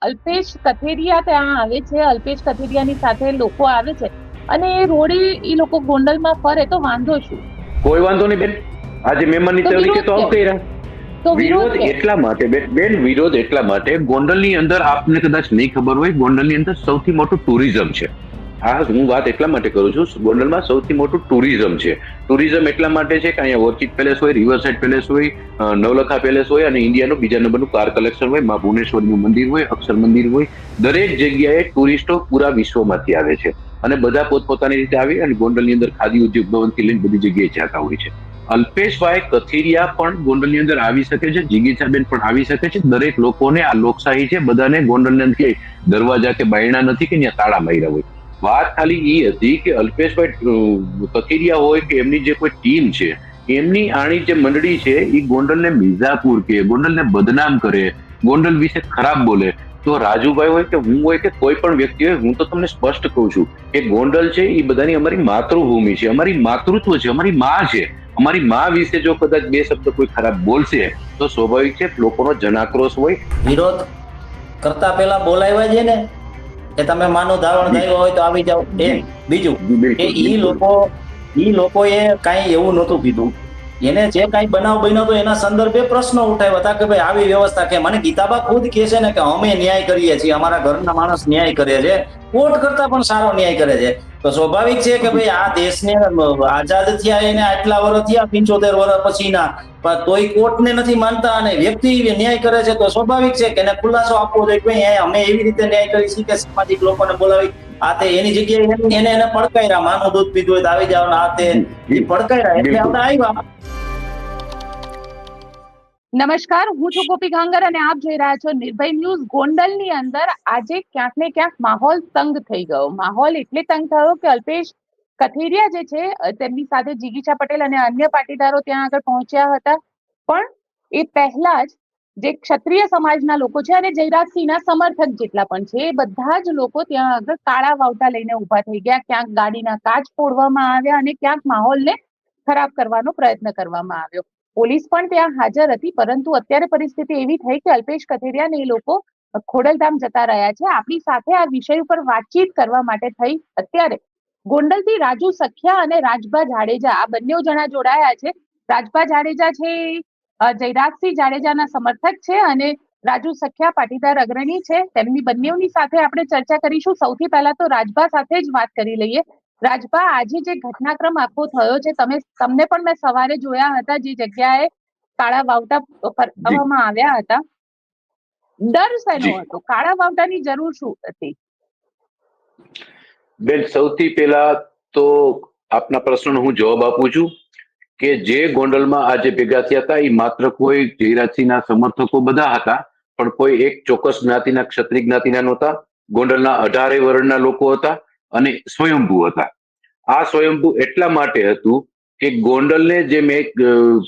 અલ્પેશ કથિરિયા ત્યાં આવે છે, અલ્પેશ કથિરિયાની સાથે લોકો આવે છે અને એ રોડે એ લોકો ગોંડલમાં ફરે તો વાંધો શું? કોઈ વાંધો નહીં બેન, આજે મહેમાનની તો તરીકે વિરોધ તો કેમ? આવતા રહ્યા. તો વિરોધ વિરોધ કેમ? એટલા માટે બેન, વિરોધ એટલા માટે, ગોંડલની અંદર આપને કદાચ નહીં ખબર હોય, ગોંડલની અંદર સૌથી મોટું ટુરિઝમ છે. આ હું વાત એટલા માટે કરું છું, ગોંડલમાં સૌથી મોટું ટુરિઝમ છે. ટુરિઝમ એટલા માટે છે કે અહીંયા ઓર્ચિડ પેલેસ હોય, રિવરસાઇડ પેલેસ હોય, નવલખા પેલેસ હોય અને ઇન્ડિયાનું બીજા નંબરનું કાર કલેક્શન હોય, મા ભુવનેશ્વરીનું મંદિર હોય, અક્ષર મંદિર હોય. દરેક જગ્યાએ ટુરિસ્ટો પૂરા વિશ્વમાંથી આવે છે અને બધા પોતપોતાની રીતે આવી અને ગોંડલની અંદર ખાદી ઉદ્યોગ ભવનથી લઈને બધી જગ્યાએ જતા હોય છે. અલ્પેશભાઈ કથિરિયા પણ ગોંડલની અંદર આવી શકે છે, જીગીસાબેન પણ આવી શકે છે. દરેક લોકોને આ લોકશાહી છે, બધાને ગોંડલની અંદર કે દરવાજા કે બાયણા નથી કે ત્યાં તાળા માર્યા હોય. વાત ખાલી એ હતી કે અલ્પેશભાઈ કથિરિયા હોય કે એમની જે કોઈ ટીમ છે, એમની આણી જે મંડળી છે એ ગોંડલને મિર્ઝાપુર કે ગોંડલને બદનામ કરે, ગોંડલ વિશે ખરાબ બોલે, તો રાજુભાઈ હોય કે હું હોય કે કોઈ પણ વ્યક્તિ હોય, હું તો તમને સ્પષ્ટ કહું છું કે ગોંડલ છે એ બધાની અમારી માતૃભૂમિ છે, અમારી માતૃત્વ છે, અમારી માં છે. અમારી માં વિશે જો કદાચ બે શબ્દ કોઈ ખરાબ બોલશે તો સ્વાભાવિક છે લોકોનો જનાક્રોશ હોય. વિરોધ કરતા પહેલા બોલાવ્યા છે ને કે તમે માનું ધાવણ ધાર્યું હોય તો આવી જાઓ. બીજું કે ઈ લોકોએ કાંઈ એવું નહોતું કીધું. એને જે કાંઈ બનાવ બન્યો હતો એના સંદર્ભે પ્રશ્નો ઉઠાવ્યા હતા કે ભાઈ આવી વ્યવસ્થા કે મને ગીતાબા ખુદ કહે છે ને કે અમે ન્યાય કરીએ છીએ, અમારા ઘરના માણસ ન્યાય કરે છે, કોર્ટ કરતા પણ સારો ન્યાય કરે છે. તો સ્વાભાવિક છે કે ભાઈ આ દેશને આઝાદ થયા એને આટલા વર્ષ થયા, 75 વર્ષ પછીના, પણ તોય કોર્ટને નથી માનતા અને વ્યક્તિ ન્યાય કરે છે. તો સ્વાભાવિક છે કે એને ખુલાસો આપવો જોઈએ કે ભાઈ અમે એવી રીતે ન્યાય કરી છીએ કે સામાજિક લોકોને બોલાવી આ તે એની જગ્યાએ એને પડકાર્યા, માનું દૂધ પીધું હોય તો આવી જાવ ને આ તે પડકાર્યા એટલે આપણે આવ્યા. નમસ્કાર, હું છું ગોપી ગાંગર અને આપ જોઈ રહ્યા છો નિર્ભય ન્યૂઝ. ગોંડલની અંદર આજે ક્યાંક ને ક્યાંક માહોલ તંગ થઈ ગયો. માહોલ એટલે તંગ થયો કે અલ્પેશ કથિરિયા જે છે તેમની સાથે જીગીશા પટેલ અને અન્ય પાટીદારો ત્યાં આગળ પહોંચ્યા હતા, પણ એ પહેલા જ જે ક્ષત્રિય સમાજના લોકો છે અને જયરાજસિંહના સમર્થક જેટલા પણ છે એ બધા જ લોકો ત્યાં આગળ કાળા વાવટા લઈને ઉભા થઈ ગયા. ક્યાંક ગાડીના કાચ ફોડવામાં આવ્યા અને ક્યાંક માહોલને ખરાબ કરવાનો પ્રયત્ન કરવામાં આવ્યો. પોલીસ પણ ત્યાં હાજર હતી, પરંતુ અત્યારે પરિસ્થિતિ એવી થઈ કે અલ્પેશ કથિરિયા ને એ લોકો ખોડલધામ જતા રહ્યા છે. આપણી સાથે આ વિષય ઉપર વાતચીત કરવા માટે થઈ અત્યારે ગોંડલથી રાજુ સખિયા અને રાજભા જાડેજા આ બંને જણા જોડાયા છે. રાજભા જાડેજા છે જયરાજસિંહ જાડેજાના સમર્થક છે અને રાજુ સખિયા પાટીદાર અગ્રણી છે. તેમની બંનેની સાથે આપણે ચર્ચા કરીશું. સૌથી પહેલા તો રાજભા સાથે જ વાત કરી લઈએ. રાજભા, આજે જે ઘટનાક્રમ આખો થયો છે, તમને પણ મેં સવારે જોયા હતા જે જગ્યાએ કાળા વાવટા ફરવામાં આવ્યા હતા, ડર શેનો હતો? કાળા વાવટાની જરૂર શું હતી? બેન, સૌથી પહેલા તો આપના પ્રશ્નનો હું જવાબ આપું છું કે જે ગોંડલમાં આજે ભેગા થયા હતા એ માત્ર કોઈ જયરાજસિંહના સમર્થકો બધા હતા, પણ કોઈ એક ચોક્કસ જ્ઞાતિના, ક્ષત્રિય જ્ઞાતિના નહોતા. ગોંડલના 18 વર્ણના લોકો હતા અને સ્વયંભૂ હતા. આ સ્વયંભૂ એટલા માટે હતું કે ગોંડલને, જે મેં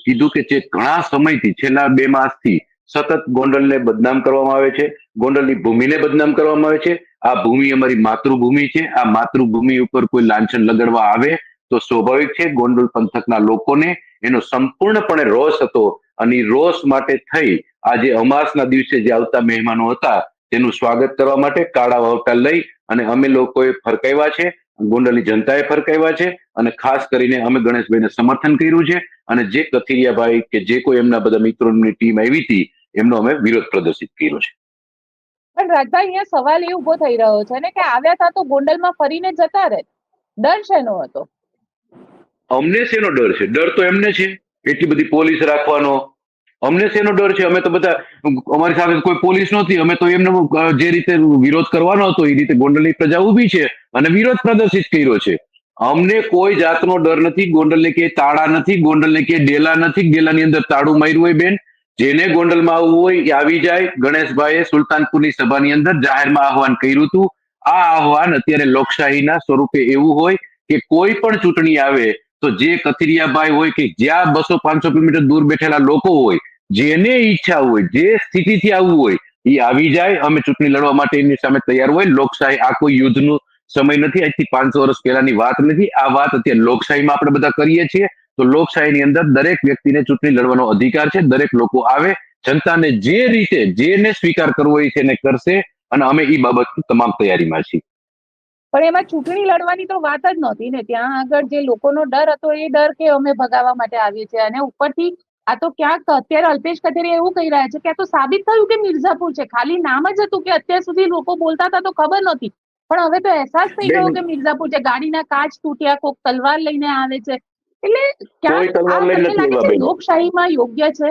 કીધું કે જે ઘણા સમયથી, છેલ્લા 2 માસથી સતત ગોંડલને બદનામ કરવામાં આવે છે, ગોંડલની ભૂમિને બદનામ કરવામાં આવે છે. આ ભૂમિ અમારી માતૃભૂમિ છે. આ માતૃભૂમિ ઉપર કોઈ લાંછન લગાડવા આવે તો સ્વાભાવિક છે ગોંડલ પંથકના લોકોને એનો સંપૂર્ણપણે રોષ હતો અને રોષ માટે થઈ આજે અમાસના દિવસે જે આવતા મહેમાનો હતા તેનું સ્વાગત કરવા માટે કાળા વાવટા લઈ અને અમે લોકોએ ફરકાવ્યા છે, ગોંડલની જનતાએ ફરકાવ્યા છે અને ખાસ કરીને અમે ગણેશભાઈને સમર્થન કર્યું છે. અને જે કથિરિયાભાઈ કે જે કોઈ એમના બધા મિત્રોની ટીમ આવી હતી એમનો અમે વિરોધ પ્રદર્શિત કર્યો છે. પણ રાજભાઈ, અહીંયા સવાલ એ ઉભો થઈ રહ્યો છે ને કે આવ્યા હતા તો ગોંડલમાં ફરીને જતા રહે, ડર શેનો હતો? અમને શેનો ડર છે? ડર તો એમને છે, એટલી બધી પોલીસ રાખવાનો. અમને શેનો ડર છે? અમે તો બધા, અમારી સાથે કોઈ પોલીસ નહોતી, અમે તો એમને જે રીતે વિરોધ કરવાનો હતો એ રીતે ગોંડલની પ્રજા ઉભી છે અને વિરોધ પ્રદર્શિત કર્યો છે. અમને કોઈ જાતનો ડર નથી. ગોંડલને કે તાળા નથી, ગોંડલને કે ડેલા નથી, ડેલાની અંદર તાળું માર્યું હોય. બેન, જેને ગોંડલમાં આવવું હોય એ આવી જાય. ગણેશભાઈએ સુલતાનપુરની સભાની અંદર જાહેરમાં આહવાન કર્યું હતું. આ આહવાન અત્યારે લોકશાહીના સ્વરૂપે એવું હોય કે કોઈ પણ ચૂંટણી આવે તો જે કથિરિયાભાઈ હોય કે જ્યાં 200-500 કિલોમીટર દૂર બેઠેલા લોકો હોય, જેને ઈચ્છા હોય, જે સ્થિતિથી આવવું હોય એ આવી જાય. અમે ચૂંટણી લડવા માટે એમની સામે તૈયાર હોય. લોકશાહી આ કોઈ યુદ્ધનો સમય નથી, આજથી 500 વર્ષ પહેલાની વાત નથી. આ વાત અત્યારે લોકશાહીમાં આપણે બધા કરીએ છીએ. તો લોકશાહીની અંદર દરેક વ્યક્તિને ચૂંટણી લડવાનો અધિકાર છે. દરેક લોકો આવે, જનતાને જે રીતે જેને સ્વીકાર કરવો હોય છે એને કરશે. અને અમે એ બાબતની તમામ તૈયારીમાં છીએ. પણ એમાં ચૂંટણી લડવાની તો વાત જ નહોતી ને. ત્યાં આગળ જે લોકોનો ડર હતો એ ડર કે અમે ભગાવવા માટે આવીએ છીએ, અને ઉપરથી આ તો ક્યાંક અત્યારે અલ્પેશ કથિરિયા એવું કહી રહ્યા છે કે આ તો સાબિત થયું કે મિર્ઝાપુર છે. ખાલી નામ જ હતું કે અત્યાર સુધી લોકો બોલતા હતા તો ખબર નહોતી, પણ હવે તો અહેસાસ થઈ ગયો કે મિર્ઝાપુર છે. ગાડીના કાચ તૂટ્યા, કોક તલવાર લઈને આવે છે. એટલે કોઈ ક્યાંક આ તલવાર લઈને તમને નથી લાગે આવ્યા છે બેન. લોકશાહીમાં યોગ્ય છે?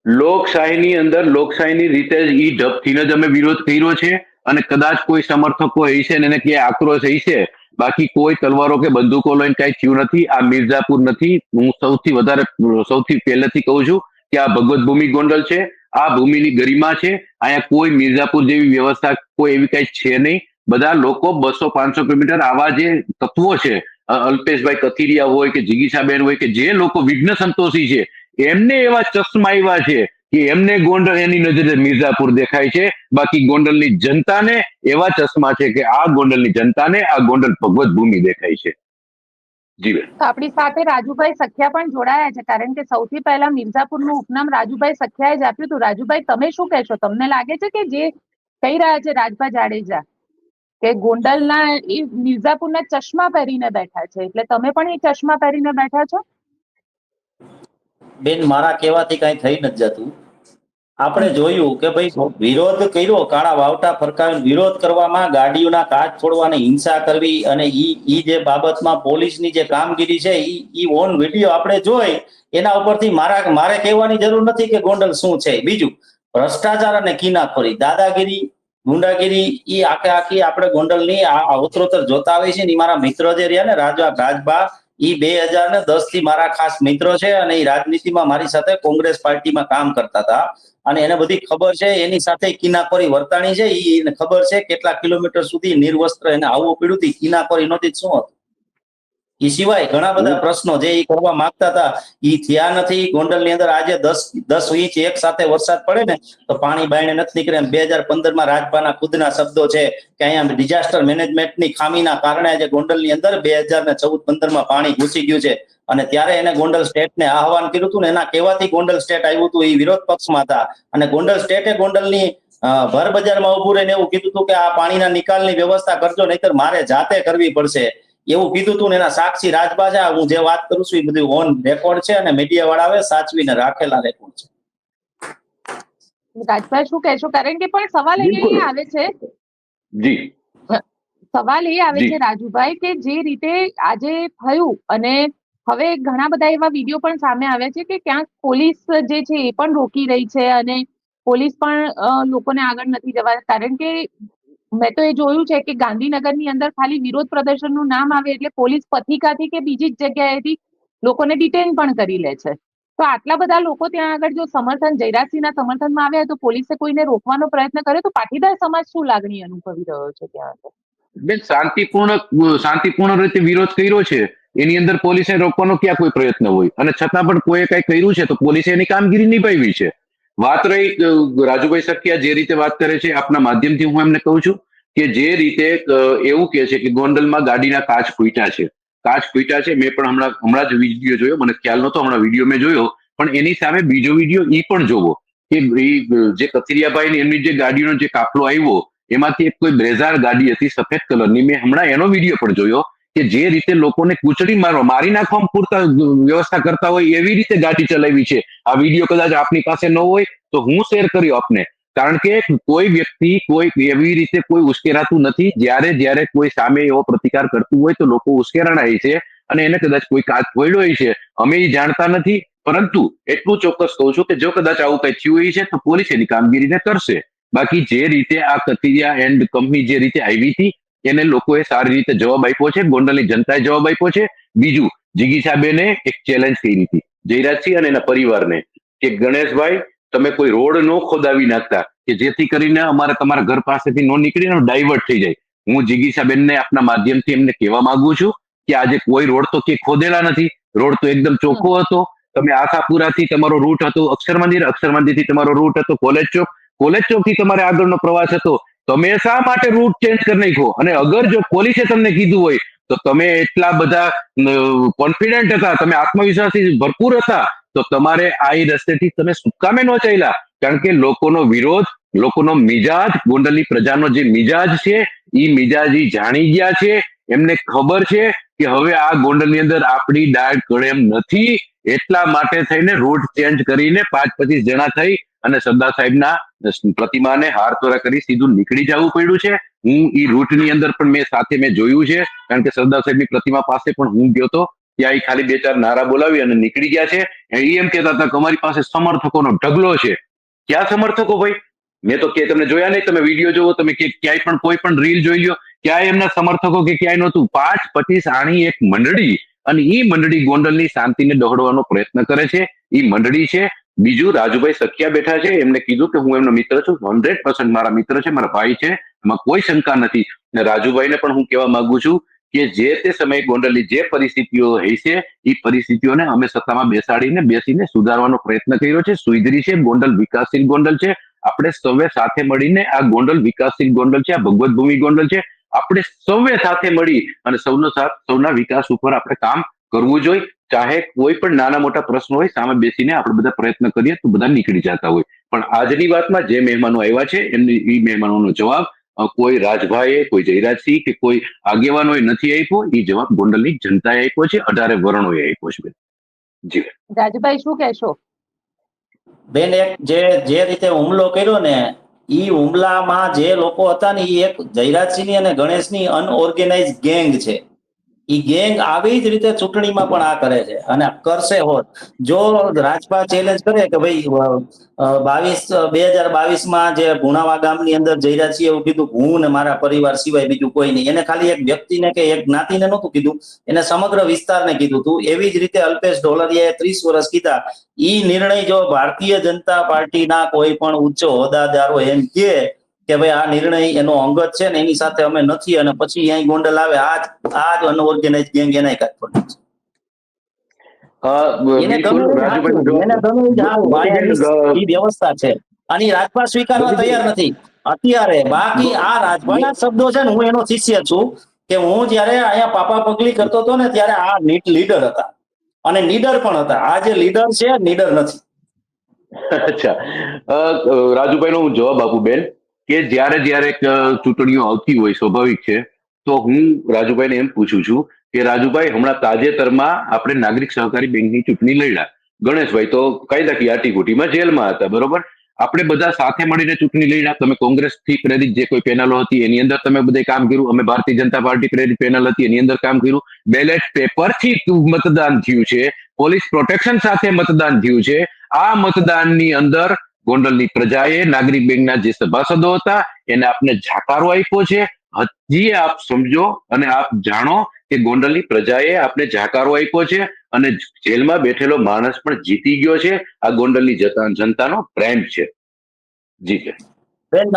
લોકશાહીની અંદર લોકશાહીની રીતે જ ઈ ઢબથીને જ અમે વિરોધ કર્યો છે, અને કદાચ કોઈ સમર્થકો હશે ને એને ક્યાંય આક્રોશ હશે, બાકી કોઈ તલવારો કે બંદૂકો લઈને કઈ થયું નથી. આ મિર્ઝાપુર નથી. હું સૌથી પહેલેથી કહું છું કે આ ભગવત ભૂમિ ગોંડલ છે. આ ભૂમિની ગરિમા છે. અહીંયા કોઈ મિર્ઝાપુર જેવી વ્યવસ્થા કોઈ એવી કઈ છે નહીં. બધા લોકો 200-500 કિલોમીટર આવા જે તત્વો છે, અલ્પેશભાઈ કથિરિયા હોય કે જિગીશાબેન હોય કે જે લોકો વિઘ્ન સંતોષી છે, એમને એવા ચશ્મા આવ્યા છે કે એમને ગોંડલ એની નજરે મિર્ઝાપુર દેખાય છે. બાકી ગોંડલની જનતાને એવા ચશ્મા છે કે આ ગોંડલની જનતાને આ ગોંડલ ભગવત ભૂમિ દેખાય છે. જી બેન. તો આપણી સાથે રાજુભાઈ સખિયા પણ જોડાયા છે, કારણ કે સૌથી પહેલા મિર્ઝાપુરનું ઉપનામ રાજુભાઈ સખિયાએ જ આપ્યું હતું. રાજુભાઈ, તમે શું કહેશો? તમને લાગે છે કે જે કહી રહ્યા છે રાજભા જાડેજા કે ગોંડલના એ મિર્ઝાપુરના ચશ્મા પહેરીને બેઠા છે, એટલે તમે પણ એ ચશ્મા પહેરીને બેઠા છો? બેન, મારા કહેવાથી કઈ થઈ નથી જતું. આપણે જોયું કે ભાઈ વિરોધ કર્યો, કાળા વાવટા ફરકાવીને વિરોધ કરવામાં, ગાડીઓના કાચ ફોડવાની હિંસા કરવી, અને ઈ જે બાબતમાં પોલીસની જે કામગીરી છે ઈ ઓન વિડીયો આપણે જોઈ, એના ઉપરથી મારે કહેવાની જરૂર નથી કે ગોંડલ શું છે. બીજું, ભ્રષ્ટાચાર અને કિનાખોરી, દાદાગીરી, ગુંડાગીરી, ઈ આખી આપણે ગોંડલની આ ઉત્તરોત્તર જોતા આવી છે. ને મારા મિત્ર જે રહ્યા ને રાજબા, ઈ 2010 થી મારા ખાસ મિત્રો છે, અને એ રાજનીતિમાં મારી સાથે કોંગ્રેસ પાર્ટીમાં કામ કરતા હતા, અને એને બધી ખબર છે. એની સાથે કિનાખોરી વર્તાણી છે. એને ખબર છે કેટલા કિલોમીટર સુધી નિર્વસ્ત્ર એને આવવું પડ્યું હતું. કિનાખોરી નહોતી શું હતું. એ સિવાય ઘણા બધા પ્રશ્નો જે એ કરવા માંગતા હતા એ થયા નથી. ગોંડલની અંદર આજે 10 ઇંચ એક સાથે વરસાદ પડે ને તો પાણી બાયણે નથી નીકળે. 2015માં રાજપાના ખુદના શબ્દો છે કે અહીંયા ડિઝાસ્ટર મેનેજમેન્ટની ખામીના કારણે આજે ગોંડલની અંદર 2014-15માં પાણી ઘૂસી ગયું છે, અને ત્યારે એને ગોંડલ સ્ટેટને આહવાન કર્યું હતું, ને એના કહેવાથી ગોંડલ સ્ટેટ આવ્યું હતું. એ વિરોધ પક્ષમાં હતા, અને ગોંડલ સ્ટેટે ગોંડલની ભર બજારમાં ઉભું રહીને એવું કીધું હતું કે આ પાણીના નિકાલની વ્યવસ્થા કરજો, નહીતર મારે જાતે કરવી પડશે, એવું કીધું હતું. ને એના સાક્ષી રાજભા છે. હું જે વાત કરું છું એ બધું ઓન રેકોર્ડ છે, અને મીડિયા વાળાએ સાચવીને રાખેલા રેકોર્ડ છે. રાજભાઈ શું કહેશો? કારણ કે પણ સવાલ એ આવે છે, જી સવાલ એ આવે છે રાજુભાઈ, કે જે રીતે આજે થયું, અને હવે ઘણા બધા એવા વિડીયો પણ સામે આવ્યા છે કે ક્યાંક પોલીસ જે છે એ પણ રોકી રહી છે, અને પોલીસ પણ લોકોને આગળ નથી જવા. કારણ કે મેં તો એ જોયું છે કે ગાંધીનગરની અંદર ખાલી વિરોધ પ્રદર્શનનું નામ આવે એટલે પોલીસ પથિકાથી કે બીજી જ જગ્યાએથી લોકોને ડિટેન પણ કરી લે છે. તો આટલા બધા લોકો ત્યાં આગળ જો જયરાજસિંહના સમર્થનમાં આવ્યા તો પોલીસે કોઈને રોકવાનો પ્રયત્ન કર્યો, તો પાટીદાર સમાજ શું લાગણી અનુભવી રહ્યો છે ત્યાં આગળ? બેન, શાંતિપૂર્ણ રીતે વિરોધ કર્યો છે. એની અંદર પોલીસે રોકવાનો ક્યાં કોઈ પ્રયત્ન હોય, અને છતાં પણ કોઈએ કઈ કર્યું છે તો પોલીસે એની કામગીરી નિભાવી છે. વાત રહી રાજુભાઈ સખિયા જે રીતે વાત કરે છે, આપના માધ્યમથી હું એમને કહું છું કે જે રીતે એવું કે છે કે ગોંડલમાં ગાડીના કાચ ફૂટ્યા છે. મેં પણ હમણાં જ વિડીયો જોયો, મને ખ્યાલ નહોતો, હમણાં વિડીયો મેં જોયો. પણ એની સામે બીજો વિડીયો ઈ પણ જોવો કે જે કથિરિયાભાઈ ની એમની જે ગાડીનો જે કાફલો આવ્યો, એમાંથી એક કોઈ બ્રેઝાર ગાડી હતી સફેદ કલરની. મેં હમણાં એનો વિડીયો પણ જોયો કે જે રીતે લોકોને કૂચડી મારી નાખવા પૂરતા વ્યવસ્થા કરતા હોય એવી રીતે ગાડી ચલાવી છે. આ વિડીયો કદાચ આપની પાસે ન હોય તો હું શેર કર્યો આપને, કારણ કે કોઈ વ્યક્તિ કોઈ એવી રીતે કોઈ ઉશ્કેરાતું નથી. જ્યારે કોઈ સામે એવો પ્રતિકાર કરતું હોય તો લોકો ઉશ્કેરાણાય છે, અને એને કદાચ કોઈ કાચ ફોડ્યો હોય છે. અમે એ જાણતા નથી, પરંતુ એટલું ચોક્કસ કહું છું કે જો કદાચ આવું કઈ થયું હોય છે તો પોલીસ એની કામગીરીને કરશે. બાકી જે રીતે આ કથિરિયા એન્ડ કંપની જે રીતે આવી હતી એને લોકોએ સારી રીતે જવાબ આપ્યો છે, ગોંડલની જનતાએ જવાબ આપ્યો છે. બીજું, જિગીશાબેને એક ચેલેન્જ કરી હતી જયરાજસિંહ અને એના પરિવારને કે ગણેશભાઈ, તમે કોઈ રોડ ન ખોદાવી નાખતા કે જેથી કરીને અમારે તમારા ઘર પાસેથી નો નીકળીને ડાયવર્ટ થઈ જાય. હું જિગીશાબેનને આપના માધ્યમથી એમને કહેવા માંગુ છું કે આજે કોઈ રોડ તો કે ખોદેલા નથી. રોડ તો એકદમ ચોખ્ખો હતો. તમે આશાપુરાથી તમારો રૂટ હતો અક્ષર મંદિરથી તમારો રૂટ હતો કોલેજ ચોકથી તમારે આગળનો પ્રવાસ હતો. તમે શા માટે રૂટ ચેન્જ કરી નાખ્યો? અને અગર જો પોલીસે તમને કીધું હોય તો તમે એટલા બધા કોન્ફિડન્ટ હતા, તમે આત્મવિશ્વાસથી ભરપૂર હતા, તો તમારે આ રસ્તેથી તમે શું કામે ન ચાલ્યા? કારણ કે લોકોનો વિરોધ લોકોનો મિજાજ, ગોંડલની પ્રજાનો જે મિજાજ છે એ મિજાજ ઈ જાણી ગયા છે. એમને ખબર છે કે હવે આ ગોંડલની અંદર આપણી દાળ ગળે એમ નથી. એટલા માટે થઈને રૂટ ચેન્જ કરીને 25 જણા થઈ અને સરદાર સાહેબના પ્રતિમાને હાર તોરા કરી સીધું નીકળી જવું પડ્યું છે. હું ઈ રૂટની અંદર પણ મેં જોયું છે, કારણ કે સરદાર સાહેબની પ્રતિમા પાસે પણ હું ગયો હતો. ત્યાં ખાલી 2-4 નારા બોલાવી અને નીકળી ગયા છે. એ એમ કહેતા હતા કે અમારી પાસે સમર્થકોનો ઢગલો છે. ક્યાં સમર્થકો ભાઈ? મેં તો કે તમને જોયા નહીં. તમે વિડીયો જોવો, તમે ક્યાંય પણ કોઈ પણ રીલ જોઈ લ્યો, ક્યાંય એમના સમર્થકો કે ક્યાંય નહોતું. 5-25 આણી એક મંડળી, અને ઈ મંડળી ગોંડલની શાંતિને દોહડવાનો પ્રયત્ન કરે છે. ઈ મંડળી છે. બીજું રાજુભાઈ સખિયા બેઠા છે, એમને કીધું કે હું એમનો મિત્ર છું. 100% મારા મિત્ર છે, મારા ભાઈ છે, એમાં કોઈ શંકા નથી. અને રાજુભાઈને પણ હું કહેવા માંગુ છું કે જે તે સમયે ગોંડલની જે પરિસ્થિતિઓ હશે, એ પરિસ્થિતિઓને અમે સત્તામાં બેસીને સુધારવાનો પ્રયત્ન કર્યો છે. સુધરી છે. ગોંડલ વિકાસશીલ ગોંડલ છે. આપણે સૌએ સાથે મળીને આ ગોંડલ વિકાસશીલ ગોંડલ છે, આ ભગવત ભૂમિ ગોંડલ છે. આપણે સૌએ સાથે મળી અને સૌના વિકાસ ઉપર આપણે કામ કરવું જોઈએ. ચાહે કોઈ પણ નાના મોટા પ્રશ્નો હોય, સામે બેસીને આપણે બધા પ્રયત્ન કરીએ તો બધા નીકળી જતા હોય. પણ આજની વાતમાં જે મહેમાનો આવ્યા છે, એમની એ મહેમાનોનો જવાબ કોઈ રાજભાઈએ, કોઈ જયરાજસિંહ કે કોઈ આગેવાનોએ નથી આપ્યો. એ જવાબ ગોંડલની જનતાએ આપ્યો છે, 18 વર્ણોએ આપ્યો છે. જી રાજભાઈ, શું કહેશો? બેન, એક જે રીતે હુમલો કર્યો ને, ઈ હુમલામાં જે લોકો હતા ને, એ એક જયરાજસિંહની અને ગણેશની અનઓર્ગેનાઇઝ ગેંગ છે. ઈ ગેંગ આવી જ રીતે ચૂંટણીમાં પણ આ કરે છે અને કરશે હોત. જો રાજપા ચેલેન્જ કરે કે ભાઈ 2022માં જે ગુણાવા ગામની અંદર જયરાજસિંહે એવું કીધું, હું ને મારા પરિવાર સિવાય બીજું કોઈ નહીં. એને ખાલી એક વ્યક્તિને કે એક જ્ઞાતિને નહોતું કીધું, એને સમગ્ર વિસ્તારને કીધું હતું. એવી જ રીતે અલ્પેશ ઢોલરિયાએ 30 વર્ષ કીધા. ઈ નિર્ણય જો ભારતીય જનતા પાર્ટીના કોઈ પણ ઉચ્ચ હોદ્દાદારો એમ કે ભાઈ આ નિર્ણય એનો અંગત છે ને, એની સાથે અમે નથી, અને પછી અહીં ગોંડલ આવે, આ જ અનઓર્ગેનાઇઝ ગેંગ એના કાઢવાની છે. એને ગમે એ વ્યવસ્થા છે અને રાજપા સ્વીકારવા તૈયાર નથી અત્યારે. બાકી આ રાજભાના શબ્દો છે ને, હું એનો શિષ્ય છું કે હું જયારે અહીંયા પાપા પગલી કરતો હતો ને, ત્યારે આ લીડર હતા અને નીડર પણ હતા. આ જે લીડર છે, નીડર નથી. અચ્છા, રાજુભાઈ નો હું જવાબ આપું બેન, કે જ્યારે ચૂંટણીઓ આવતી હોય, સ્વાભાવિક છે, તો હું રાજુભાઈને એમ પૂછું છું કે રાજુભાઈ, હમણાં તાજેતરમાં આપણે નાગરિક સહકારી બેંકની ચૂંટણી લડ્યા. ગણેશભાઈ તો કાયદાકીય આટીઘૂટીમાં જેલમાં હતા, બરોબર. આપણે બધા સાથે મળીને ચૂંટણી લડ્યા. તમે કોંગ્રેસથી પ્રેરિત જે કોઈ પેનલો હતી એની અંદર તમે બધે કામ કર્યું. અમે ભારતીય જનતા પાર્ટી પ્રેરિત પેનલ હતી એની અંદર કામ કર્યું. બેલેટ પેપરથી મતદાન થયું છે, પોલીસ પ્રોટેક્શન સાથે મતદાન થયું છે. આ મતદાનની અંદર ગોંડલની પ્રજાએ નાગરિક બેંકના જે સભાસદો હતા એને આપને જાકારો આપ્યો છે. હજી આપ સમજો અને આપ જાણો કે ગોંડલની પ્રજાએ આપને જાકારો આપ્યો છે અને જેલમાં બેઠેલો માણસ પણ જીતી ગયો છે. આ ગોંડલની જનતાનો પ્રેમ છે. જી કે બેન,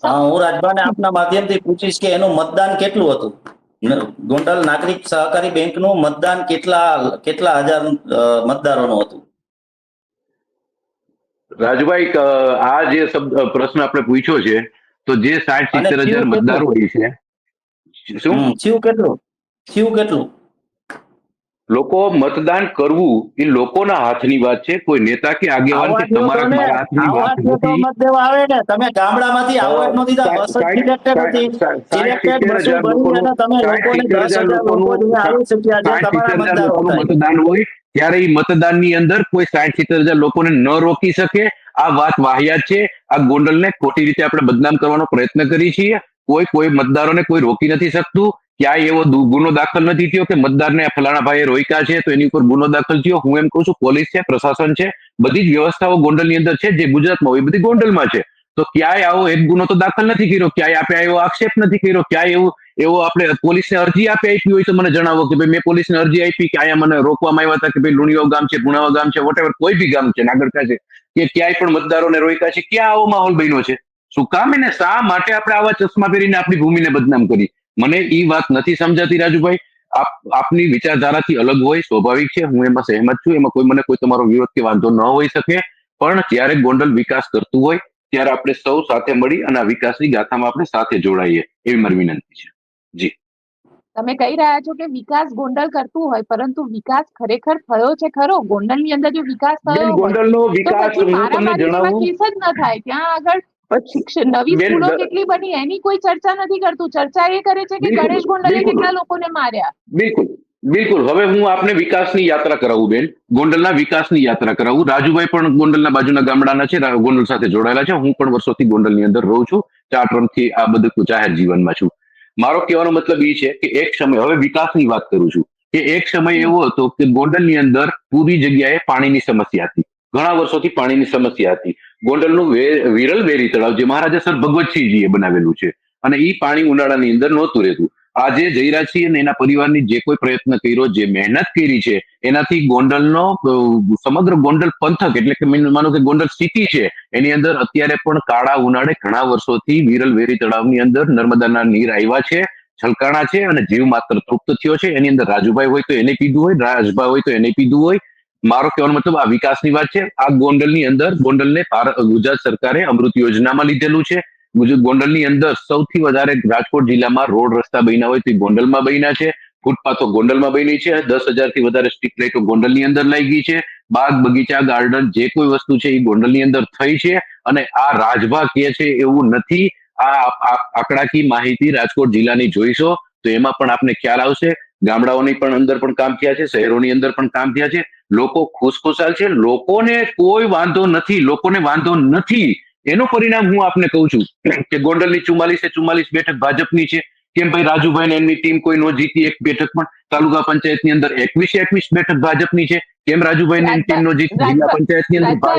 હું રાજભાને આપના માધ્યમથી પૂછીશ કે એનું મતદાન કેટલું હતું? ગોંડલ નાગરિક સહકારી બેંકનું મતદાન કેટલા હજાર મતદારોનું હતું? રાજુભાઈ, આ જે પ્રશ્ન આપણે પૂછ્યો છે, તો જે 60-70 હજાર મતદારો હોય છે, શું થયું કેટલું? લોકો મતદાન કરવું એ લોકોના હાથની વાત છે. કોઈ નેતા કે આગેવાન કે તમારા મારા હાથની વાત નથી. મત દેવા આવે ને, તમે ગામડામાંથી આવક નો દીધા, બસ જ સિલેક્ટેડ હતી. સિલેક્ટેડ બસો બની અને તમે લોકોને 10,000 લોકો જે આવી શક્યા છે, તમારા મતદારો હતા. મતદાન હોય ત્યારે એ મતદાનની અંદર કોઈ 60-70 હજાર લોકોને ન રોકી શકે. આ વાત વાહિયાત છે. આ ગોંડલને ખોટી રીતે આપણે બદનામ કરવાનો પ્રયત્ન કરીએ છીએ. કોઈ મતદારોને કોઈ રોકી નથી શકતું. ક્યાંય એવો ગુનો દાખલ નથી થયો કે મતદારને ફલાણા ભાઈએ રોક્યા છે તો એની ઉપર ગુનો દાખલ થયો. હું એમ કહું છું, પોલીસ છે, પ્રશાસન છે, બધી જ વ્યવસ્થાઓ ગોંડલની અંદર છે. જે ગુજરાતમાં હોય બધી ગોંડલમાં છે. તો ક્યાંય આવો એક ગુનો તો દાખલ નથી કર્યો, ક્યાંય આપણે એવો આક્ષેપ નથી કર્યો, ક્યાંય એવો આપણે પોલીસને અરજી આપી હોય તો મને જણાવો કે ભાઈ મેં પોલીસને અરજી આપી કે અહીંયા મને રોકવામાં આવ્યા હતા કે ભાઈ લુણિયો ગામ છે, ગુણાવા ગામ છે, વોટેવર કોઈ બી ગામ છે, નાગરકા છે, કે ક્યાંય પણ મતદારોને રોક્યા છે. ક્યાં આવો માહોલ બન્યો છે? શું કામ એને શા માટે આપણે આવા ચશ્મા પહેરીને આપણી ભૂમિને બદનામ કરી? મને એ વાત નથી સમજાતી રાજુભાઈ. આપની વિચારધારાથી અલગ હોય, સ્વાભાવિક છે, હું એમાં સહેમત છું. એમાં કોઈ તમારો વિરોધ કે વાંધો ન હોઈ શકે. પણ જ્યારે ગોંડલ વિકાસ કરતું હોય ત્યારે આપણે સૌ સાથે મળી અને આ વિકાસની ગાથામાં આપણે સાથે જોડાઈએ, એવી મારી વિનંતી છે. જી, તમે કહી રહ્યા છો કે વિકાસ ગોંડલ કરતું હોય, પરંતુ વિકાસ ખરેખર થયો છે ખરો? ગોંડલની અંદર જો વિકાસ થયો હોય ગોંડલનો તો વિકાસ પછી હું તમને મારામારીમાં જણાવું. કેસ જ ન થાય ત્યાં આગળ. પણ શિક્ષણ નવી બેન, સ્કૂલો કેટલી બની એની કોઈ ચર્ચા નથી કરતું. ચર્ચા એ કરે છે કે બિલકુલ, ગણેશ ગોંડલે બિલકુલ. કેટલા લોકોને માર્યા. બિલકુલ બિલકુલ. હવે હું આપને વિકાસની યાત્રા કરાવું બેન, ગોંડલના વિકાસની યાત્રા કરાવું. રાજુભાઈ પણ ગોંડલના બાજુના ગામડાના છે, ગોંડલ સાથે જોડાયેલા છે. હું પણ વર્ષોથી ગોંડલની અંદર રહું છું, 4 ટર્મથી આ બધું જાહેર જીવનમાં છું. મારો કહેવાનો મતલબ એ છે કે એક સમય, હવે વિકાસની વાત કરું છું, કે એક સમય એવો હતો કે ગોંડલની અંદર પૂરી જગ્યાએ પાણીની સમસ્યા હતી. ઘણા વર્ષોથી પાણીની સમસ્યા હતી. ગોંડલનું વિરલ વેરી તળાવ જે મહારાજા સર ભગવતસિંહજીએ બનાવેલું છે, અને એ પાણી ઉનાળાની અંદર નહોતું રહેતું. આજે જયરાજસિંહ અને એના પરિવારની જે કોઈ પ્રયત્ન કર્યો, જે મહેનત કરી છે, એનાથી ગોંડલનો સમગ્ર ગોંડલ પંથક, એટલે કે માનો કે ગોંડલ સિટી છે, એની અંદર અત્યારે પણ કાળા ઉનાળે ઘણા વર્ષોથી વિરલ વેરી તળાવની અંદર નર્મદાના નીર આવ્યા છે, છલકાણા છે, અને જીવ માત્ર તૃપ્ત થયો છે. એની અંદર રાજુભાઈ હોય તો એને પીધું હોય, રાજભાઈ હોય તો એને પીધું હોય. મારો કહેવાનો મતલબ આ વિકાસની વાત છે. આ ગોંડલની અંદર ગોંડલને ગુજરાત સરકારે અમૃત યોજનામાં લીધેલું છે. ગોંડલની અંદર સૌથી વધારે રાજકોટ જિલ્લામાં રોડ રસ્તા બન્યા હોય તો ગોંડલમાં બન્યા છે. ફૂટપાથો ગોંડલમાં બની છે. 10,000 થી વધારે સ્ટ્રીટ લાઇટો ગોંડલની અંદર લાગી છે. બાગ બગીચા ગાર્ડન જે કોઈ વસ્તુ છે એ ગોંડલની અંદર થઈ છે. અને આ રાજભા કે છે એવું નથી. આ આંકડાકી માહિતી રાજકોટ જિલ્લાની જોઈશો તો એમાં પણ આપને ખ્યાલ આવશે. ગામડાઓની પણ અંદર પણ કામ થયા છે, શહેરોની અંદર પણ કામ થયા છે. લોકો ખુશખુશાલ છે, લોકોને કોઈ વાંધો નથી, લોકોને વાંધો નથી. એનું પરિણામ હું આપને કહું છું કે ગોંડલની 44 બેઠક ભાજપની છે. કેમ ભાઈ રાજુભાઈ ને એમની ટીમ કોઈ નો જીતી એક બેઠક પણ? તાલુકા પંચાયતની અંદર 21 બેઠક ભાજપની છે. કેમ રાજુભાઈ ની ટીમ નો જીતી? જિલ્લા પંચાયતની અંદર 5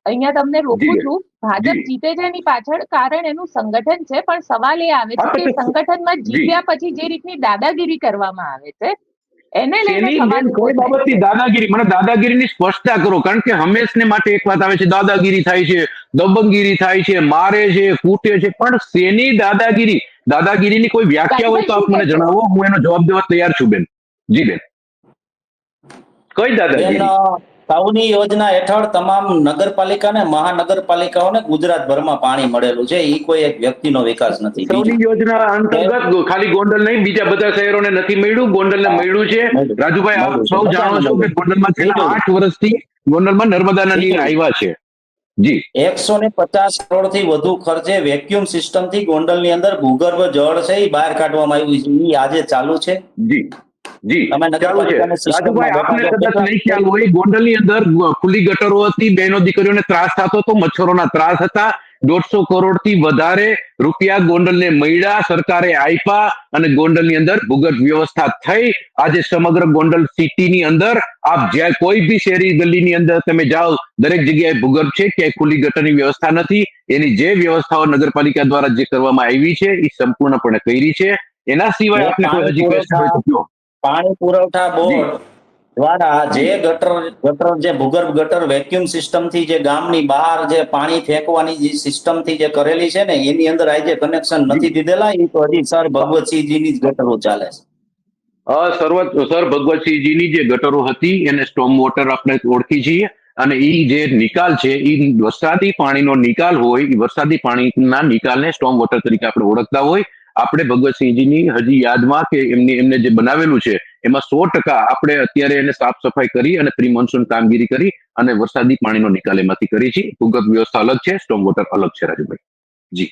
અહીંયા તમને રોકું છું. ભાજપ જીતે છે એની પાછળ કારણ એનું સંગઠન છે, પણ સવાલ એ આવે છે કે સંગઠનમાં જીત્યા પછી જે રીતની દાદાગીરી કરવામાં આવે છે એને લઈને સવાલ ઉભો કોઈ થાય બાબતની છે. દાદાગીરી, મને દાદાગીરીની સ્પષ્ટતા કરો. કારણ કે હંમેશને માટે એક વાત આવે છે, દાદાગીરી થાય છે, દબંગગીરી થાય છે, મારે છે, કૂટે છે. પણ શેની દાદાગીરી? દાદાગીરીની કોઈ વ્યાખ્યા હોય તો આપ મને જણાવો, હું એનો જવાબ દેવા તૈયાર છું બેન. જી બેન, કઈ દાદાગીરી? સૌની યોજના હેઠળ તમામ નગરપાલિકા ને મહાનગરપાલિકાઓને ગુજરાતભરમાં પાણી મળેલું છે. એ કોઈ એક વ્યક્તિનો વિકાસ નથી. સૌની યોજના અંતર્ગત ખાલી ગોંડલ નહીં, બીજા બધા શહેરોને નથી મળ્યું, ગોંડલને મળ્યું છે. રાજુભાઈ, આપ સૌ જાણો છો કે ગોંડલમાં છેલ્લા 8 વર્ષથી ગોંડલમાં નર્મદાના નીર આવ્યા છે. જી, 150 કરોડ થી વધુ ખર્ચે વેક્યુમ સિસ્ટમ થી ગોંડલની અંદર ભૂગર્ભ જળ છે એ બહાર કાઢવામાં આવ્યું છે. એ આજે ચાલુ છે. જી, જી, તમે ચાલુ છે. નગરપાલિકાની સિસ્ટમમાં રાજુભાઈ, આપને બેઠા કદાચ નહીં ખ્યાલ હોય, ગોંડલની અંદર ખુલ્લી ગટરો હતી, બહેનો દીકરીઓને ત્રાસ થતો હતો, મચ્છરોના ત્રાસ હતા. 150 કરોડ થી વધારે રૂપિયા ગોંડલને મળ્યા, સરકારે આપ્યા, અને ગોંડલની અંદર ભૂગર્ભ વ્યવસ્થા થઈ. આજે સમગ્ર ગોંડલ સિટીની અંદર આપ જ્યાં કોઈ બી શહેરી ગલીની અંદર તમે જાઓ, દરેક જગ્યાએ ભૂગર્ભ છે, ક્યાંય ખુલ્લી ગટરની વ્યવસ્થા નથી. એની જે વ્યવસ્થાઓ નગરપાલિકા દ્વારા જે કરવામાં આવી છે એ સંપૂર્ણપણે કરી છે. એના સિવાય આપને કોઈ હજી ક્વેશ્ચન હોય તો કહો. પાણી પુરવઠા બોર્ડ દ્વારા જે ગટર જે ભૂગર્ભ ગટર વેક્યુમ સિસ્ટમ થી જે ગામની બહાર જે પાણી ફેંકવાની જે સિસ્ટમ થી જે કરેલી છે ને, એની અંદર આજે કનેક્શન નથી દીધેલા. એ તો હજી સર ભગવતસિંહજીની જ ગટરો ચાલે છે. સર ભગવતસિંહજીની જે ગટરો હતી એને સ્ટોમ વોટર આપણે ઓળખી છીએ. અને એ જે નિકાલ છે એ વરસાદી પાણીનો નિકાલ હોય, એ વરસાદી પાણીના નિકાલને સ્ટોમ વોટર તરીકે આપણે ઓળખતા હોય. આપણે ભગવતસિંહજીની હજી યાદમાં કે એમને જે બનાવેલું છે એમાં 100% આપણે અત્યારે એને સાફ સફાઈ કરી અને પ્રી મોન્સૂન કામગીરી કરી અને વરસાદી પાણીનો નિકાલ એમાંથી કરી છે. ભૂગર્ભ વ્યવસ્થા અલગ છે, સ્ટોમ વોટર અલગ છે. રાજુભાઈ, જી,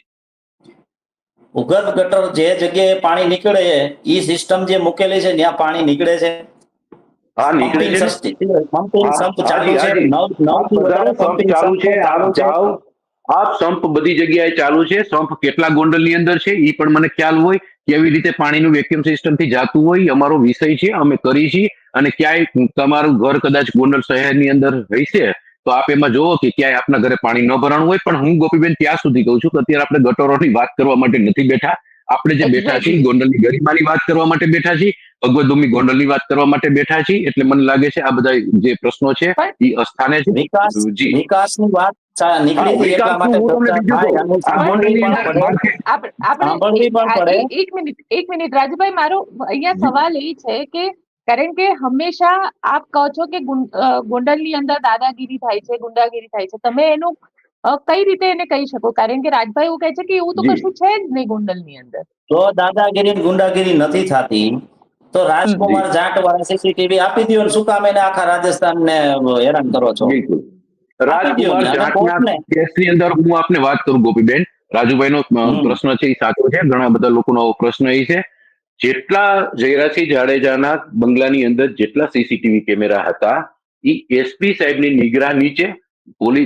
ભૂગર્ભ ગટર જે જગ્યાએ પાણી નીકળે છે એ સિસ્ટમ જે મૂકેલી છે ત્યાં પાણી નીકળે છે. હા, નીકળે છે. પમ્પિંગ સંપ ચાલુ છે. 9 થી વધારે પમ્પિંગ સંપ ચાલુ છે. આપ સંપ બધી જગ્યાએ ચાલુ છે. સંપ કેટલા ગોંડલની અંદર છે એ પણ મને ખ્યાલ હોય. કેવી રીતે પાણીનું વેક્યુમ સિસ્ટમ થી જાતું હોય, અમારો વિષય છે, અમે કરી છીએ. અને ક્યાંય તમારું ઘર કદાચ ગોંડલ શહેરની અંદર હશે તો આપ એમાં જોવો કે ક્યાંય આપના ઘરે પાણી ન ભરાણું હોય. પણ હું ગોપીબેન ત્યાં સુધી કહું છું કે અત્યારે આપણે ગટરોની વાત કરવા માટે નથી બેઠા. આપણે જે બેઠા છીએ ગોંડલની ગરિમાની વાત કરવા માટે બેઠા છીએ, ભગવતભૂમિ ગોંડલની વાત કરવા માટે બેઠા છીએ. એટલે મને લાગે છે આ બધા જે પ્રશ્નો છે એ અસ્થાને છે. વિકાસની વાત નીકળી હતી એટલા માટે એક મિનિટ રાજુભાઈ, મારો અહીંયા સવાલ એ છે કે કારણ કે હંમેશા આપ કહો છો કે ગોંડલની અંદર દાદાગીરી થાય છે, ગુંડાગીરી થાય છે, તમે એનું કઈ રીતે એને કહી શકો? કારણ કે રાજભાઈ એવું કહે છે કે એવું તો કશું છે જ નહીં ગોંડલની અંદર. જો દાદાગીરી ગુંડાગીરી નથી થતી તો રાજકુમાર જાટ વાળા સીસીટીવી આપી દો. શું કામ એને આખા રાજસ્થાન ને હેરાન કરો છો? બિલકુલ રાજકુમાર અને જાટના કોર્ટને કેસની અંદર હું આપને વાત કરું ગોપીબેન, રાજુભાઈનો પ્રશ્ન છે એ સાચો છે, ઘણા બધા લોકોનો પ્રશ્ન એ છે, જેટલા જયરાસિંહ જાડેજાના બંગલાની અંદર જેટલા સીસીટીવી કેમેરા હતા એ એસપી સાહેબની નિગરાહ નીચે,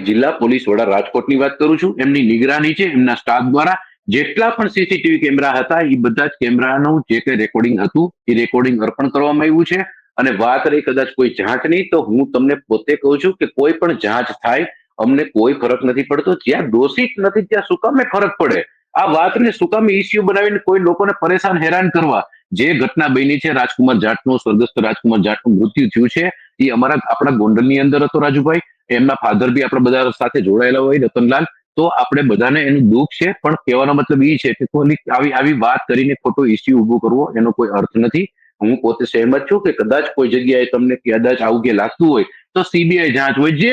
જિલ્લા પોલીસ વડા રાજકોટની વાત કરું છું, એમની નિગરાહ નીચે એમના સ્ટાફ દ્વારા જેટલા પણ સીસીટીવી કેમેરા હતા એ બધા જ કેમેરાનું જે કઈ રેકોર્ડિંગ હતું એ રેકોર્ડિંગ અર્પણ કરવામાં આવ્યું છે. અને વાત રહી કદાચ કોઈ જાંચની, તો હું તમને પોતે કહું છું કે કોઈ પણ જાંચ થાય અમને કોઈ ફરક નથી પડતો, જ્યાં દોષિત નથી ત્યાં શું કામે ફરક પડે? આ વાતને શું કામ ઇસ્યુ બનાવીને કોઈ લોકોને પરેશાન હેરાન કરવા? જે ઘટના બની છે રાજકુમાર જાટનું, સ્વર્ગસ્થ રાજકુમાર જાટનું મૃત્યુ થયું છે એ આપણા ગોંડલની અંદર હતો રાજુભાઈ, એમના ફાધર બી આપણા બધા સાથે જોડાયેલા હોય રતનલાલ, તો આપણે બધાને એનું દુઃખ છે, પણ કહેવાનો મતલબ એ છે કે આવી વાત કરીને ખોટો ઇસ્યુ ઉભો કરવો એનો કોઈ અર્થ નથી. હું પોતે સહેમત છું કે કદાચ કોઈ જગ્યાએ તમને કદાચ આવું કે લાગતું હોય તો સીબીઆઈ જાંચ હોય, જે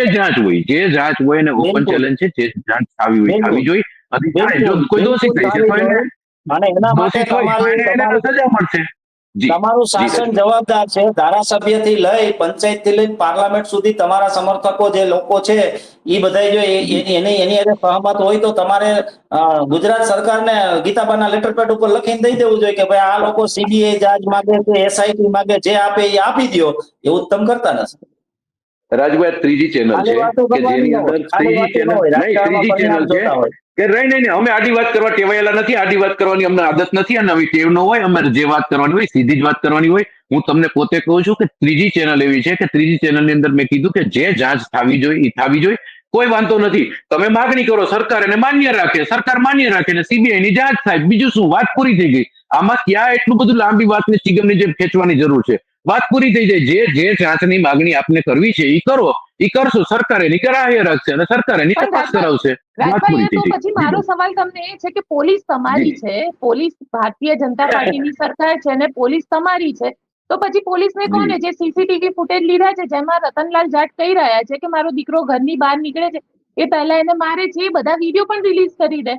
જાંચ હોય એને ઓપન બિલકુલ ચેલેન્જ છે, જે જાંચ થવી જોઈએ. અને થાય, જો બિલકુલ કોઈ દોષિત બિલકુલ થાય છે તો એને અને એના માટે દોષિત હોય તો એને તો સજા મળશે. જી તમારું જી શાસન રાજુભાઈ. જવાબદાર છે. ધારાસભ્યથી લઈ પંચાયત થી લઈ પાર્લામેન્ટ સુધી તમારા સમર્થકો જે લોકો છે એ બધા જો એની અરે સહમત હોય તો તમારે ગુજરાત સરકારને ગીતાબાના લેટર પેડ ઉપર લખીને દઈ દેવું જોઈએ કે ભાઈ આ લોકો સીબીઆઈ જાંચ માંગે છે, એસઆઈટી માંગે, જે આપે એ આપી દો. એવું તમે કરતા નથી. રાજુભાઈ ત્રીજી ચેનલ ખાલી છે વાતો કે કરવાની જેની ન અંદર હોય, ખાલી ત્રીજી વાતો ન ચેનલ હોય, નહીં, રાજકારણમાં ત્રીજી પરિણામ ચેનલ છે જોતા હોય. કે નહીં, અમે આડી વાત કરવા ટેવાયેલા નથી, આડી વાત કરવાની અમને આદત નથી, અને આવી ટેવ ન હોય, અમારે જે વાત કરવાની હોય સીધી જ વાત કરવાની હોય. હું તમને પોતે કહું છું કે ત્રીજી ચેનલ એવી છે કે ત્રીજી ચેનલની અંદર મેં કીધું કે જે જાંચ થવી જોઈએ એ થવી જોઈએ, કોઈ વાંધો નથી. તમે માગણી કરો, સરકાર એને માન્ય રાખે, સરકાર માન્ય રાખે ને સીબીઆઈ ની જાંચ થાય, બીજું શું, વાત પૂરી થઈ ગઈ. આમાં ક્યાં એટલું બધું લાંબી વાતને ચિગમની જેમ ખેંચવાની જરૂર છે? વાત પૂરી થઈ જાય. જે જાંચની માગણી આપને કરવી છે એ કરો, એ કરશો, સરકાર એની રાહે રાખશે અને સરકાર એની પણ તપાસ કરાવશે. વાત પૂરી રાજભાઈ, થઈ તો જાય. પછી જી મારો બેન. સવાલ તમને એ છે કે પોલીસ તમારી જી છે, પોલીસ ભારતીય જનતા પાર્ટીની સરકાર છે અને પોલીસ તમારી છે, તો પછી પોલીસને જી કોને જે સીસીટીવી ફૂટેજ લીધા છે જેમાં રતનલાલ જાટ કહી રહ્યા છે કે મારો દીકરો ઘરની બહાર નીકળે છે એ પહેલા એને મારે છે, એ બધા વિડીયો પણ રિલીઝ કરી દે.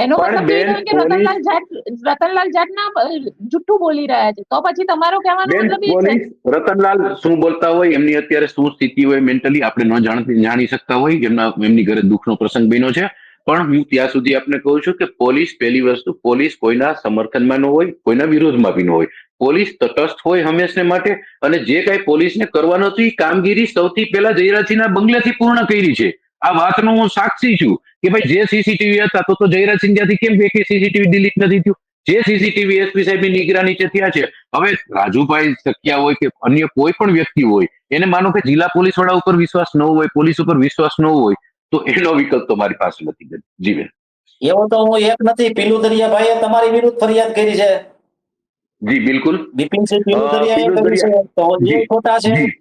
એનો પણ મતલબ એ બેન થયો કે પોલીસ રતનલાલ જાટ ના જુઠ્ઠું બોલી રહ્યા છે, તો પછી તમારો કહેવાનો બેન મતલબ એ છે. પોલીસ રતનલાલ શું બોલતા હોય, એમની અત્યારે શું સ્થિતિ હોય મેન્ટલી આપણે ન જાણી શકતા હોય, એમની ઘરે દુઃખનો પ્રસંગ બન્યો છે. પણ હું ત્યાં સુધી આપને કહું છું કે પોલીસ, પહેલી વસ્તુ, પોલીસ કોઈના સમર્થનમાં ન હોય, કોઈના વિરોધમાં બી ન હોય. પોલીસ તટસ્થ હોય હંમેશને માટે, અને જે કઈ પોલીસને કરવાનું હતું એ કામગીરી સૌથી પહેલા જયરાજસિંહના બંગલેથી પૂર્ણ કરી છે. આ વાતનો હું સાક્ષી છું કે ભાઈ જે સીસીટીવી હતા તો જયરાજસિંહ ત્યાંથી કેમ કે સીસીટીવી ડિલીટ નથી થયું? જે સીસીટીવી એસપી સાહેબની નિગરાની નીચે થયા છે. હવે રાજુભાઈ સખ્યા હોય કે અન્ય કોઈ પણ વ્યક્તિ હોય, એને માનો કે જિલ્લા પોલીસ વડા ઉપર વિશ્વાસ ન હોય, પોલીસ ઉપર વિશ્વાસ ન હોય, તો એનો વિકલ્પ તો મારી પાસે નથી બેન. જી બેન. એવો તો હું એક નથી, પીલુ દરિયાભાઈએ તમારી વિરુદ્ધ ફરિયાદ કરી છે. જી બિલકુલ. બિપિનસિંહ પીલુ દરિયાએ પીલુ કરી છે, દરિયા, તો એ જી ખોટા છે. જી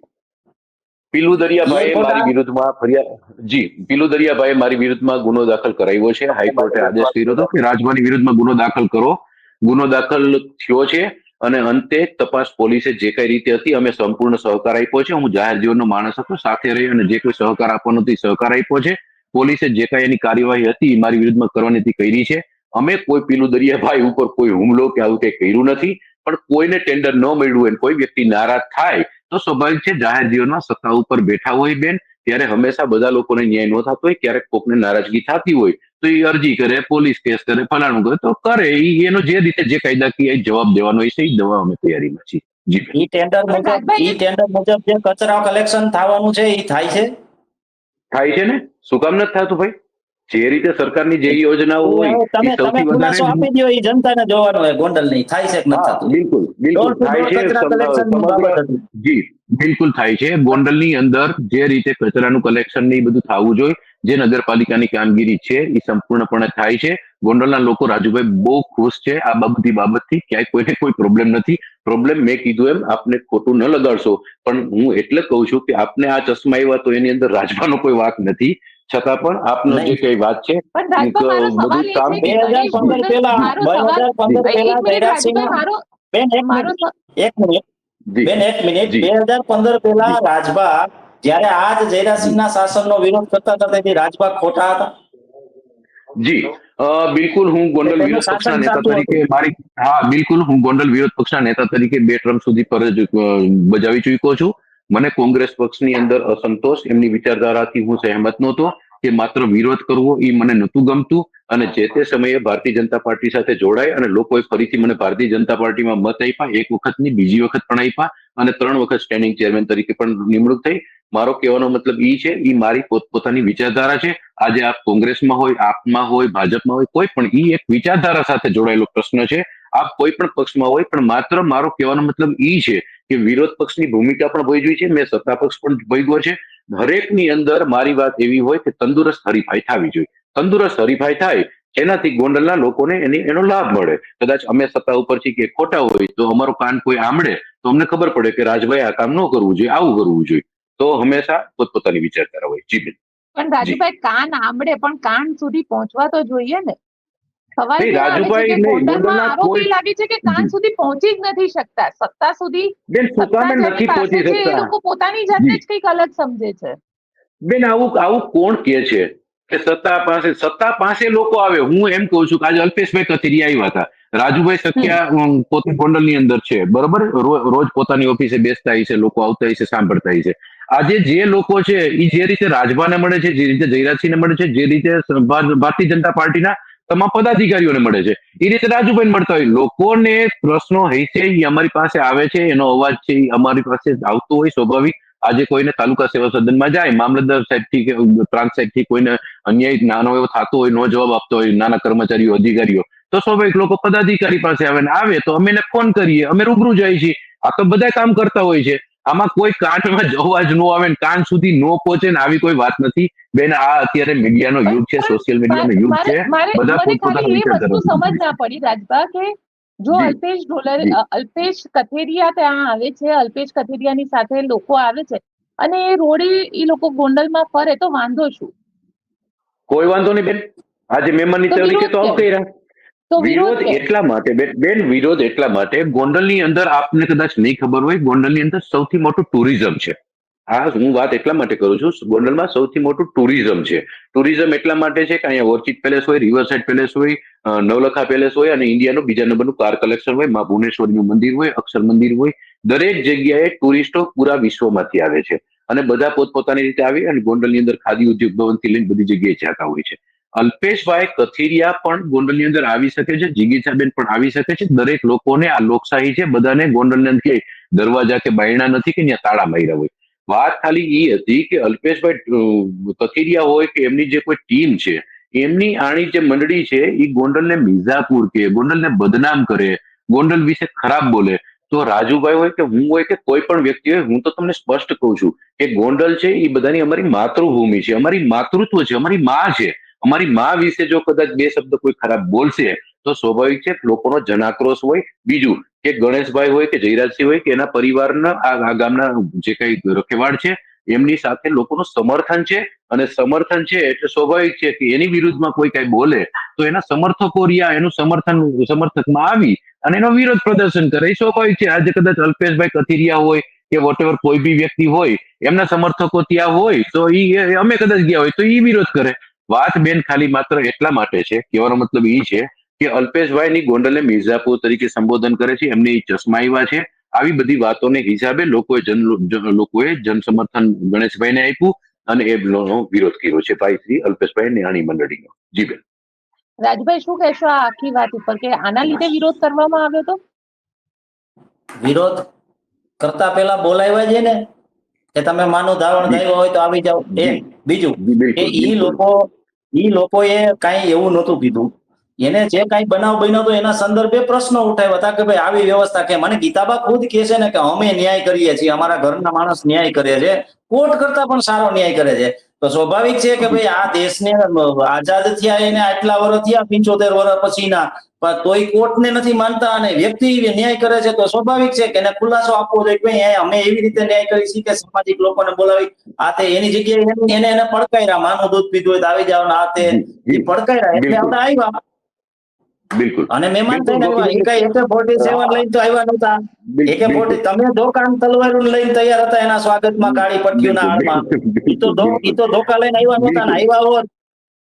પીલુ એ દરિયાભાઈએ ખોટા. મારી વિરુદ્ધમાં ફરિયાદ, જી પીલુ દરિયાભાઈએ મારી વિરુદ્ધમાં ગુનો દાખલ કરાવ્યો છે. હાઈકોર્ટે આદેશ કર્યો હતો કે રાજભાઈની વિરુદ્ધમાં ગુનો દાખલ કરો. ગુનો દાખલ થયો છે અને અંતે તપાસ પોલીસે જે કઈ રીતે હતી અમે સંપૂર્ણ સહકાર આપ્યો છે. હું જાહેર જીવનનો માણસ હતો, સાથે રહી અને જે કોઈ સહકાર આપવાનો હતો એ સહકાર આપ્યો છે. પોલીસે જે કઈ એની કાર્યવાહી હતી એ મારી વિરુદ્ધમાં કરવાની હતી કરી છે. અમે કોઈ પીલુ દરિયાભાઈ ઉપર કોઈ હુમલો કે આવું કઈ કર્યું નથી, પણ કોઈને ટેન્ડર ન મળ્યું હોય, કોઈ વ્યક્તિ નારાજ થાય તો સ્વાભાવિક છે, જાહેર જીવનમાં સત્તા ઉપર બેઠા હોય બેન, ત્યારે હંમેશા બધા લોકોને ન્યાય ન થતો હોય, ક્યારેક કોકને નારાજગી થતી હોય તો એ અરજી કરે, પોલીસ કેસ કરે, ફલાણું કરે, તો કરે એનો જે રીતે જે કાયદાકીય જવાબ દેવાનો હોય છે એ દવા અમે તૈયારીમાં છીએ. જી બેન. પણ રાજભાઈ, ટેન્ડર મુજબ જે કચરા કલેક્શન થવાનું છે એ થાય છે. થાય છે ને, શું કામ નથી થતું ભાઈ? જે રીતે સરકારની જે યોજનાઓ હોય હવે એ તમે સૌથી વધારે ખુલાસો આપી દો, એ જનતાને જોવાનું હોય ગોંડલ નહીં થાય છે કે નથી હા થતું. બિલકુલ બિલકુલ ડોર ટુ થાય ડોર છે. કચરા કલેક્શન ની સમગ્ર, બાબત હતી. જી બિલકુલ થાય છે. ગોંડલની અંદર જે રીતે કચરાનું કલેક્શન ને એ બધું થવું જોઈએ, જે નગરપાલિકાની કામગીરી છે એ સંપૂર્ણપણે થાય છે. ગોંડલના લોકો રાજુભાઈ બહુ ખુશ છે આ બધી બાબતથી, ક્યાંય કોઈને કોઈ પ્રોબ્લેમ નથી. પ્રોબ્લેમ મેં કીધું એમ આપને ખોટું ન લગાડશો, પણ હું એટલે કહું છું કે આપને આ ચશ્મા આવ્યા તો એની અંદર રાજભાનો કોઈ વાંક નથી, છતાં પણ આપનો જે નહીં. કઈ વાત છે પણ રાજભાઈ, મારો બધું સવાલ એ કામ છે બે કે હજાર ગણેશ પંદર ગોંડલ, પેલા મારો બે સવાલ, હજાર પંદર પેલા એક મિનિટ જયરાજસિંહ રાજભાઈ, મારો બેન એક મારો મિનિટ એક મિનિટ જી બેન એક મિનિટ જી 2015 પેલા જી રાજભા જયારે આજ જી જયરાજસિંહના શાસનનો વિરોધ કરતા હતા તેથી રાજભા ખોટા હતા. જી બિલકુલ. હું એટલે ગોંડલ તેનું વિરોધ પક્ષના શાસન નેતા સાચું હતું. તરીકે મારી, હા બિલકુલ, હું ગોંડલ વિરોધ પક્ષના નેતા તરીકે 2 ટર્મ સુધી ફરજ બજાવી ચૂક્યો છું. મને કોંગ્રેસ પક્ષની અંદર અસંતોષ, એમની વિચારધારાથી હું સહેમત નહોતો, કે માત્ર વિરોધ કરવો એ મને નહોતું ગમતું. અને જે તે સમયે ભારતીય જનતા પાર્ટી સાથે જોડાય અને લોકોએ ફરીથી મને ભારતીય જનતા પાર્ટીમાં મત આપ્યા, એક વખતની, બીજી વખત પણ આપ્યા, અને 3 વખત સ્ટેન્ડિંગ ચેરમેન તરીકે પણ નિમણૂક થઈ. મારો કહેવાનો મતલબ એ છે, એ મારી પોતપોતાની વિચારધારા છે. આજે આપ કોંગ્રેસમાં હોય, આપમાં હોય, ભાજપમાં હોય, કોઈ પણ, એ એક વિચારધારા સાથે જોડાયેલો પ્રશ્ન છે. આપ કોઈ પણ પક્ષમાં હોય, પણ માત્ર મારો કહેવાનો મતલબ એ છે કે વિરોધ પક્ષની ભૂમિકા પણ ભજવી છે, મેં સત્તા પક્ષ પણ ભજવ્યો છે. દરેકની અંદર મારી વાત એવી હોય કે તંદુરસ્ત હરીફાઈ થવી જોઈએ. તંદુરસ્ત હરીફાઈ થાય, એનાથી ગોંડલના લોકોને એનો લાભ મળે. કદાચ અમે સત્તા ઉપર છીએ કે ખોટા હોય, તો અમારો કાન કોઈ આંબળે તો અમને ખબર પડે કે રાજભાઈ આ કામ ન કરવું જોઈએ, આવું કરવું જોઈએ. તો હંમેશા પોતપોતાની વિચારધારા હોય. જી બેન. પણ રાજુભાઈ, કાન આંબળે પણ કાન સુધી પહોંચવા તો જોઈએ ને. સવાલ નહીં, ક્યાં આવે છે રાજુભાઈ કે નહીં, ગોંડલમાં ગોંડલના આરોપ એ કોઈ લાગે છે કે કાન સુધી પહોંચી જ નથી શકતા. સત્તા સુધી, બેન શું સત્તા કામે જેની નથી પાસે પહોંચી છે એ શકતા? લોકો પોતાની જાતને જી જ કંઈક અલગ સમજે છે. બેન, આવું આવું કોણ કે છે કે સત્તા પાસે લોકો આવે? હું એમ કહું છું કે આજે અલ્પેશભાઈ કથિરિયા આવ્યા હતા. રાજુભાઈ સખિયા પોતે ગોંડલની અંદર છે, બરોબર, રોજ પોતાની ઓફિસે બેસતા હોય છે, લોકો આવતા હોય છે, સાંભળતા હોય છે. આજે જે લોકો છે એ જે રીતે રાજભાને મળે છે, જે રીતે જયરાજસિંહને મળે છે, જે રીતે ભારતીય જનતા પાર્ટીના તમામ પદાધિકારીઓને મળે છે, એ રીતે રાજુભાઈ મળતા હોય. લોકોને પ્રશ્નો હોય છે, એ અમારી પાસે આવે છે, એનો અવાજ છે એ અમારી પાસે આવતો હોય, સ્વાભાવિક. આજે કોઈને તાલુકા સેવા સદનમાં જાય, મામલતદાર સાહેબથી કે પ્રાંત સાહેબથી કોઈને અન્યાય નાનો એવો થતો હોય, નો જવાબ આપતો હોય, નાના કર્મચારીઓ, અધિકારીઓ, તો સ્વાભાવિક લોકો પદાધિકારી પાસે આવે તો અમે એને ફોન કરીએ, અમે રૂબરૂ જઈએ છીએ. આ તો બધા કામ કરતા હોય છે. આમાં કોઈ કાનમાં અવાજ નો આવે, કાન સુધી નો પહોંચે ને આવી કોઈ વાત નથી બેન. આ અત્યારે મીડિયાનો યુગ છે, સોશિયલ મીડિયાનો યુગ મારે છે. મારે બધા મને પોતપોતાના ખાલી એ વિચાર વસ્તુ સમજ ધરાવતા ના પડી રાજભા, કે જો જી જી અલ્પેશ કથેરિયા ત્યાં આવે છે, અલ્પેશ કથેરિયાની સાથે લોકો આવે છે, અને એ રોડે એ લોકો ગોંડલમાં ફરે, તો વાંધો શું? કોઈ વાંધો નહીં બેન. આજે મહેમાનની તો તરીકે વિરોધ તો કેમ? આવતા રહ્યા. તો વિરોધ વિરોધ કેમ? એટલા માટે બેન, વિરોધ એટલા માટે, ગોંડલની અંદર આપને કદાચ નહીં ખબર હોય, ગોંડલની અંદર સૌથી મોટું ટુરિઝમ છે. આ હું વાત એટલા માટે કરું છું, ગોંડલમાં સૌથી મોટું ટુરિઝમ છે. ટુરિઝમ એટલા માટે છે કે અહીંયા ઓર્ચિડ પેલેસ હોય, રિવરસાઇડ પેલેસ હોય, નવલખા પેલેસ હોય, અને ઇન્ડિયાનું બીજા નંબરનું કાર કલેક્શન હોય, મા ભુવનેશ્વરીનું મંદિર હોય, અક્ષર મંદિર હોય. દરેક જગ્યાએ ટુરિસ્ટો પૂરા વિશ્વમાંથી આવે છે, અને બધા પોતપોતાની રીતે આવી અને ગોંડલની અંદર ખાદી ઉદ્યોગ ભવનથી લઈને બધી જગ્યાએ જતા હોય છે. અલ્પેશભાઈ કથિરિયા પણ ગોંડલની અંદર આવી શકે છે, જિગીષાબેન પણ આવી શકે છે. દરેક લોકોને આ લોકશાહી છે, બધાને ગોંડલની અંદર કે દરવાજા કે બાયણા નથી કે ત્યાં તાળા માર્યા હોય. વાત ખાલી એ હતી કે અલ્પેશભાઈ કથિરિયા હોય કે એમની જે કોઈ ટીમ છે, એમની આણી જે મંડળી છે, એ ગોંડલને મિર્ઝાપુર કે, ગોંડલને બદનામ કરે, ગોંડલ વિશે ખરાબ બોલે, તો રાજુભાઈ હોય કે હું હોય કે કોઈ પણ વ્યક્તિ હોય, હું તો તમને સ્પષ્ટ કહું છું કે ગોંડલ છે એ બધાની અમારી માતૃભૂમિ છે, અમારી માતૃત્વ છે, અમારી માં છે. અમારી માં વિશે જો કદાચ બે શબ્દ કોઈ ખરાબ બોલશે, તો સ્વાભાવિક છે લોકોનો જનાક્રોશ હોય. બીજું કે ગણેશભાઈ હોય કે જયરાજસિંહ હોય કે એના પરિવારના આ ગામના જે કઈ રખેવાળ છે, એમની સાથે લોકોનું સમર્થન છે, અને સમર્થન છે એટલે સ્વાભાવિક છે કે એની વિરુદ્ધમાં કોઈ કઈ બોલે તો એના સમર્થકો રહ્યા, એનું સમર્થકમાં આવી અને એનો વિરોધ પ્રદર્શન કરે, એ સ્વાભાવિક છે. આજે કદાચ અલ્પેશભાઈ કથિરિયા હોય કે વોટેવર કોઈ બી વ્યક્તિ હોય, એમના સમર્થકો ત્યાં હોય, તો અમે કદાચ ગયા હોય તો એ વિરોધ કરે. વાત બેન ખાલી માત્ર એટલા માટે છે, કહેવાનો મતલબ એ છે કે અલ્પેશભાઈ ની ગોંડલને મિર્ઝાપુર તરીકે સંબોધન કરે છે, એમને ચશ્મા આવ્યા છે. આવી બધી વાતોને હિસાબે લોકોએ જન સમર્થન ગણેશભાઈને આપ્યું, અને એ વિરોધ કર્યો છે ભાઈ શ્રી અલ્પેશભાઈ નિહાણી મંડળીનો. જી બેન. રાજભાઈ, શું કહેશો આ આખી વાત ઉપર, કે આના લીધે વિરોધ કરવામાં આવ્યો હતો? વિરોધ કરતા પહેલા બોલાવ્યા છે ને કે તમે માનું ધાવણ જી થયું હોય તો આવી જાઓ. જી બીજું જી કે બિલકુલ બિલકુલ. ઈ લોકોએ કઈ એવું નહોતું કીધું. એને જે કઈ બનાવ બન્યો હતો એના સંદર્ભે પ્રશ્નો ઉઠાવ્યા હતા કે ભાઈ આવી વ્યવસ્થા કે. મને ગીતાબા ખુદ કહે છે ને કે અમે ન્યાય કરીએ છીએ, અમારા ઘરના માણસ ન્યાય કરે છે, કોર્ટ કરતા પણ સારો ન્યાય કરે છે. તો સ્વાભાવિક છે કે ભાઈ આ દેશને આઝાદ થયા એને આટલા વર્ષ થયા, 75 વર્ષ પછીના, પણ તોય કોર્ટને નથી માનતા અને વ્યક્તિ ન્યાય કરે છે, તો સ્વાભાવિક છે કે એને ખુલાસો આપવો જોઈએ. ભાઈ અમે એવી રીતે ન્યાય કરી છીએ કે સામાજિક લોકોને બોલાવી આ તે એની જગ્યાએ એને પડકાર્યા, માનું દૂધ પીધું હોય તો આવી જાવ ને આ તે જી પડકાર્યા, એટલે બિલકુલ આપણે આવ્યા બિલકુલ અને મહેમાન બિલકુલ થઈને આવ્યા. એ કઈ AK-47 લઈને તો આવ્યા નહોતા. બિલકુલ તમે ધોકાન તલવારું લઈને તૈયાર હતા એના સ્વાગતમાં કાળી પટ્ટીઓના હારમાં. ઈ તો ધોકા લઈને આવ્યા નહોતા ને. આવ્યા હોત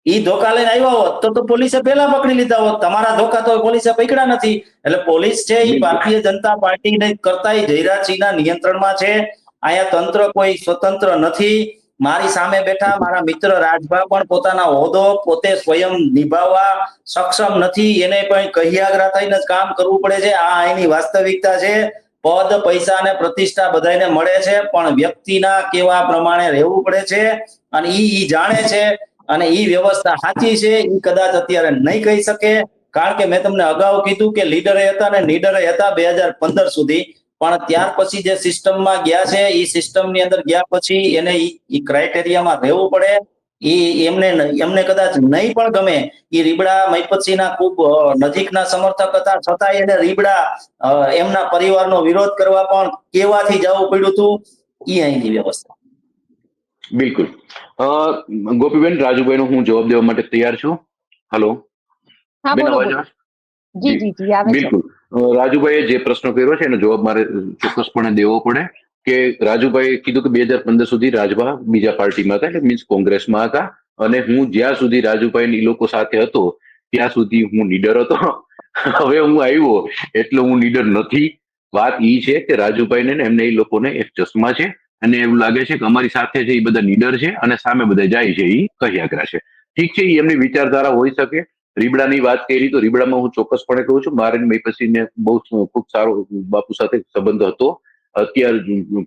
ઈ ધોકા લઈને આવ્યા હોત તો પોલીસે પહેલા પકડી લીધા હોત. તમારા ધોકા તો પોલીસે પકડ્યા નથી. એટલે પોલીસ છે એ ભારતીય જનતા પાર્ટીને કરતા જયરાજસિંહના નિયંત્રણમાં છે. અહીંયા તંત્ર કોઈ સ્વતંત્ર નથી. મારી સામે બેઠા મારા મિત્ર રાજભા પણ પોતાના હોદ્દો પોતે સ્વયં નિભાવવા સક્ષમ નથી. એને પણ કહ્યાગ્રા થઈને જ કામ કરવું પડે છે. આ અહીંની વાસ્તવિકતા છે. પદ, પૈસા અને પ્રતિષ્ઠા બધાને મળે છે, પણ વ્યક્તિના કેવા પ્રમાણે રહેવું પડે છે. અને ઈ જાણે છે અને ઈ વ્યવસ્થા સાચી છે. ઈ કદાચ અત્યારે નહીં કહી શકે, કારણ કે મેં તમને અગાઉ કીધું કે લીડરે હતા ને નીડરે હતા 2015 સુધી. પણ ત્યાર પછી જે સિસ્ટમમાં ગયા છે, એ સિસ્ટમની અંદર ગયા પછી એને ઈ ક્રાઇટેરિયામાં રહેવું પડે. એમને કદાચ નહીં પણ ગમે. એ રીબડા મહિપતસિંહના ખૂબ નજીકના સમર્થક હતા, છતાંય એને રીબડા એમના પરિવારનો વિરોધ કરવા પણ કેવાથી જવું પડ્યું હતું. એ અહીંની વ્યવસ્થા. બિલકુલ. ગોપીબેન, રાજુભાઈ નો હું જવાબ દેવા માટે તૈયાર છું. હલો બેન, અવાજ આવે? જી જી જી આવે છે. બિલકુલ. રાજુભાઈએ જે પ્રશ્ન કર્યો છે એનો જવાબ મારે ચોક્કસપણે દેવો પડે. કે રાજુભાઈએ કીધું કે 2015 સુધી રાજભા બીજા પાર્ટીમાં હતા, એટલે મીન્સ કોંગ્રેસમાં હતા. અને હું જ્યાં સુધી રાજુભાઈ એ લોકો સાથે હતો ત્યાં સુધી હું નીડર હતો. હવે હું આવ્યો એટલે હું નીડર નથી. વાત ઈ છે કે રાજુભાઈ ને એમને એ લોકોને એક ચશ્મા છે, અને એવું લાગે છે કે અમારી સાથે છે એ બધા નીડર છે અને સામે બધા જાય છે એ કહ્યાગ્રા છે. ઠીક છે, એ એમની વિચારધારા હોઈ શકે. રીબડાની વાત કરી તો રીબડામાં હું ચોક્કસપણે કહું છું, મારે મહિપતસિંહને બહુ ખૂબ સારો બાપુ સાથે સંબંધ હતો. અત્યારે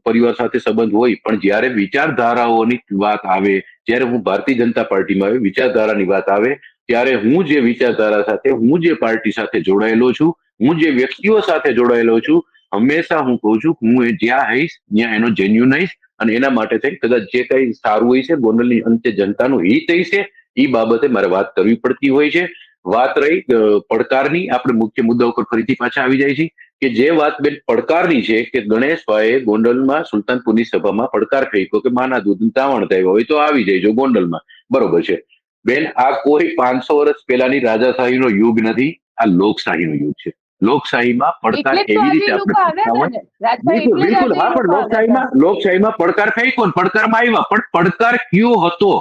પરિવાર સાથે સંબંધ હોય, પણ જ્યારે વિચારધારાઓની વાત આવે, જ્યારે હું ભારતીય જનતા પાર્ટીમાં આવે, વિચારધારાની વાત આવે, ત્યારે હું જે વિચારધારા સાથે, હું જે પાર્ટી સાથે જોડાયેલો છું, હું જે વ્યક્તિઓ સાથે જોડાયેલો છું, હંમેશા હું કહું છું હું જ્યાં આવીશ ત્યાં એનો જેન્યુન આવીશ. અને એના માટે થઈ કદાચ જે કઈ સારું હોય છે, ગોંડલની અંતે જનતાનું હિત છે, એ બાબતે મારે વાત કરવી પડતી હોય છે. વાત રહી પડકારની, આપણે મુખ્ય મુદ્દા ઉપર ફરીથી પાછા આવી જાય છે કે જે વાત બેન પડકારની છે કે ગણેશભાઈએ ગોંડલમાં સુલતાનપુરની સભામાં પડકાર ફેંક્યો કે માના દૂધ તાવણ થયો હોય તો આવી જાય જો ગોંડલમાં. બરોબર છે બેન, આ કોઈ 500 વર્ષ પહેલાની રાજાશાહીનો યુગ નથી, આ લોકશાહીનો યુગ છે. લોકશાહીમાં પડકાર એવી રીતે આપણે બિલકુલ બિલકુલ હા, પણ લોકશાહીમાં પડકાર ફેંક્યો ને પડકારમાં આવ્યા, પણ પડકાર કયો હતો?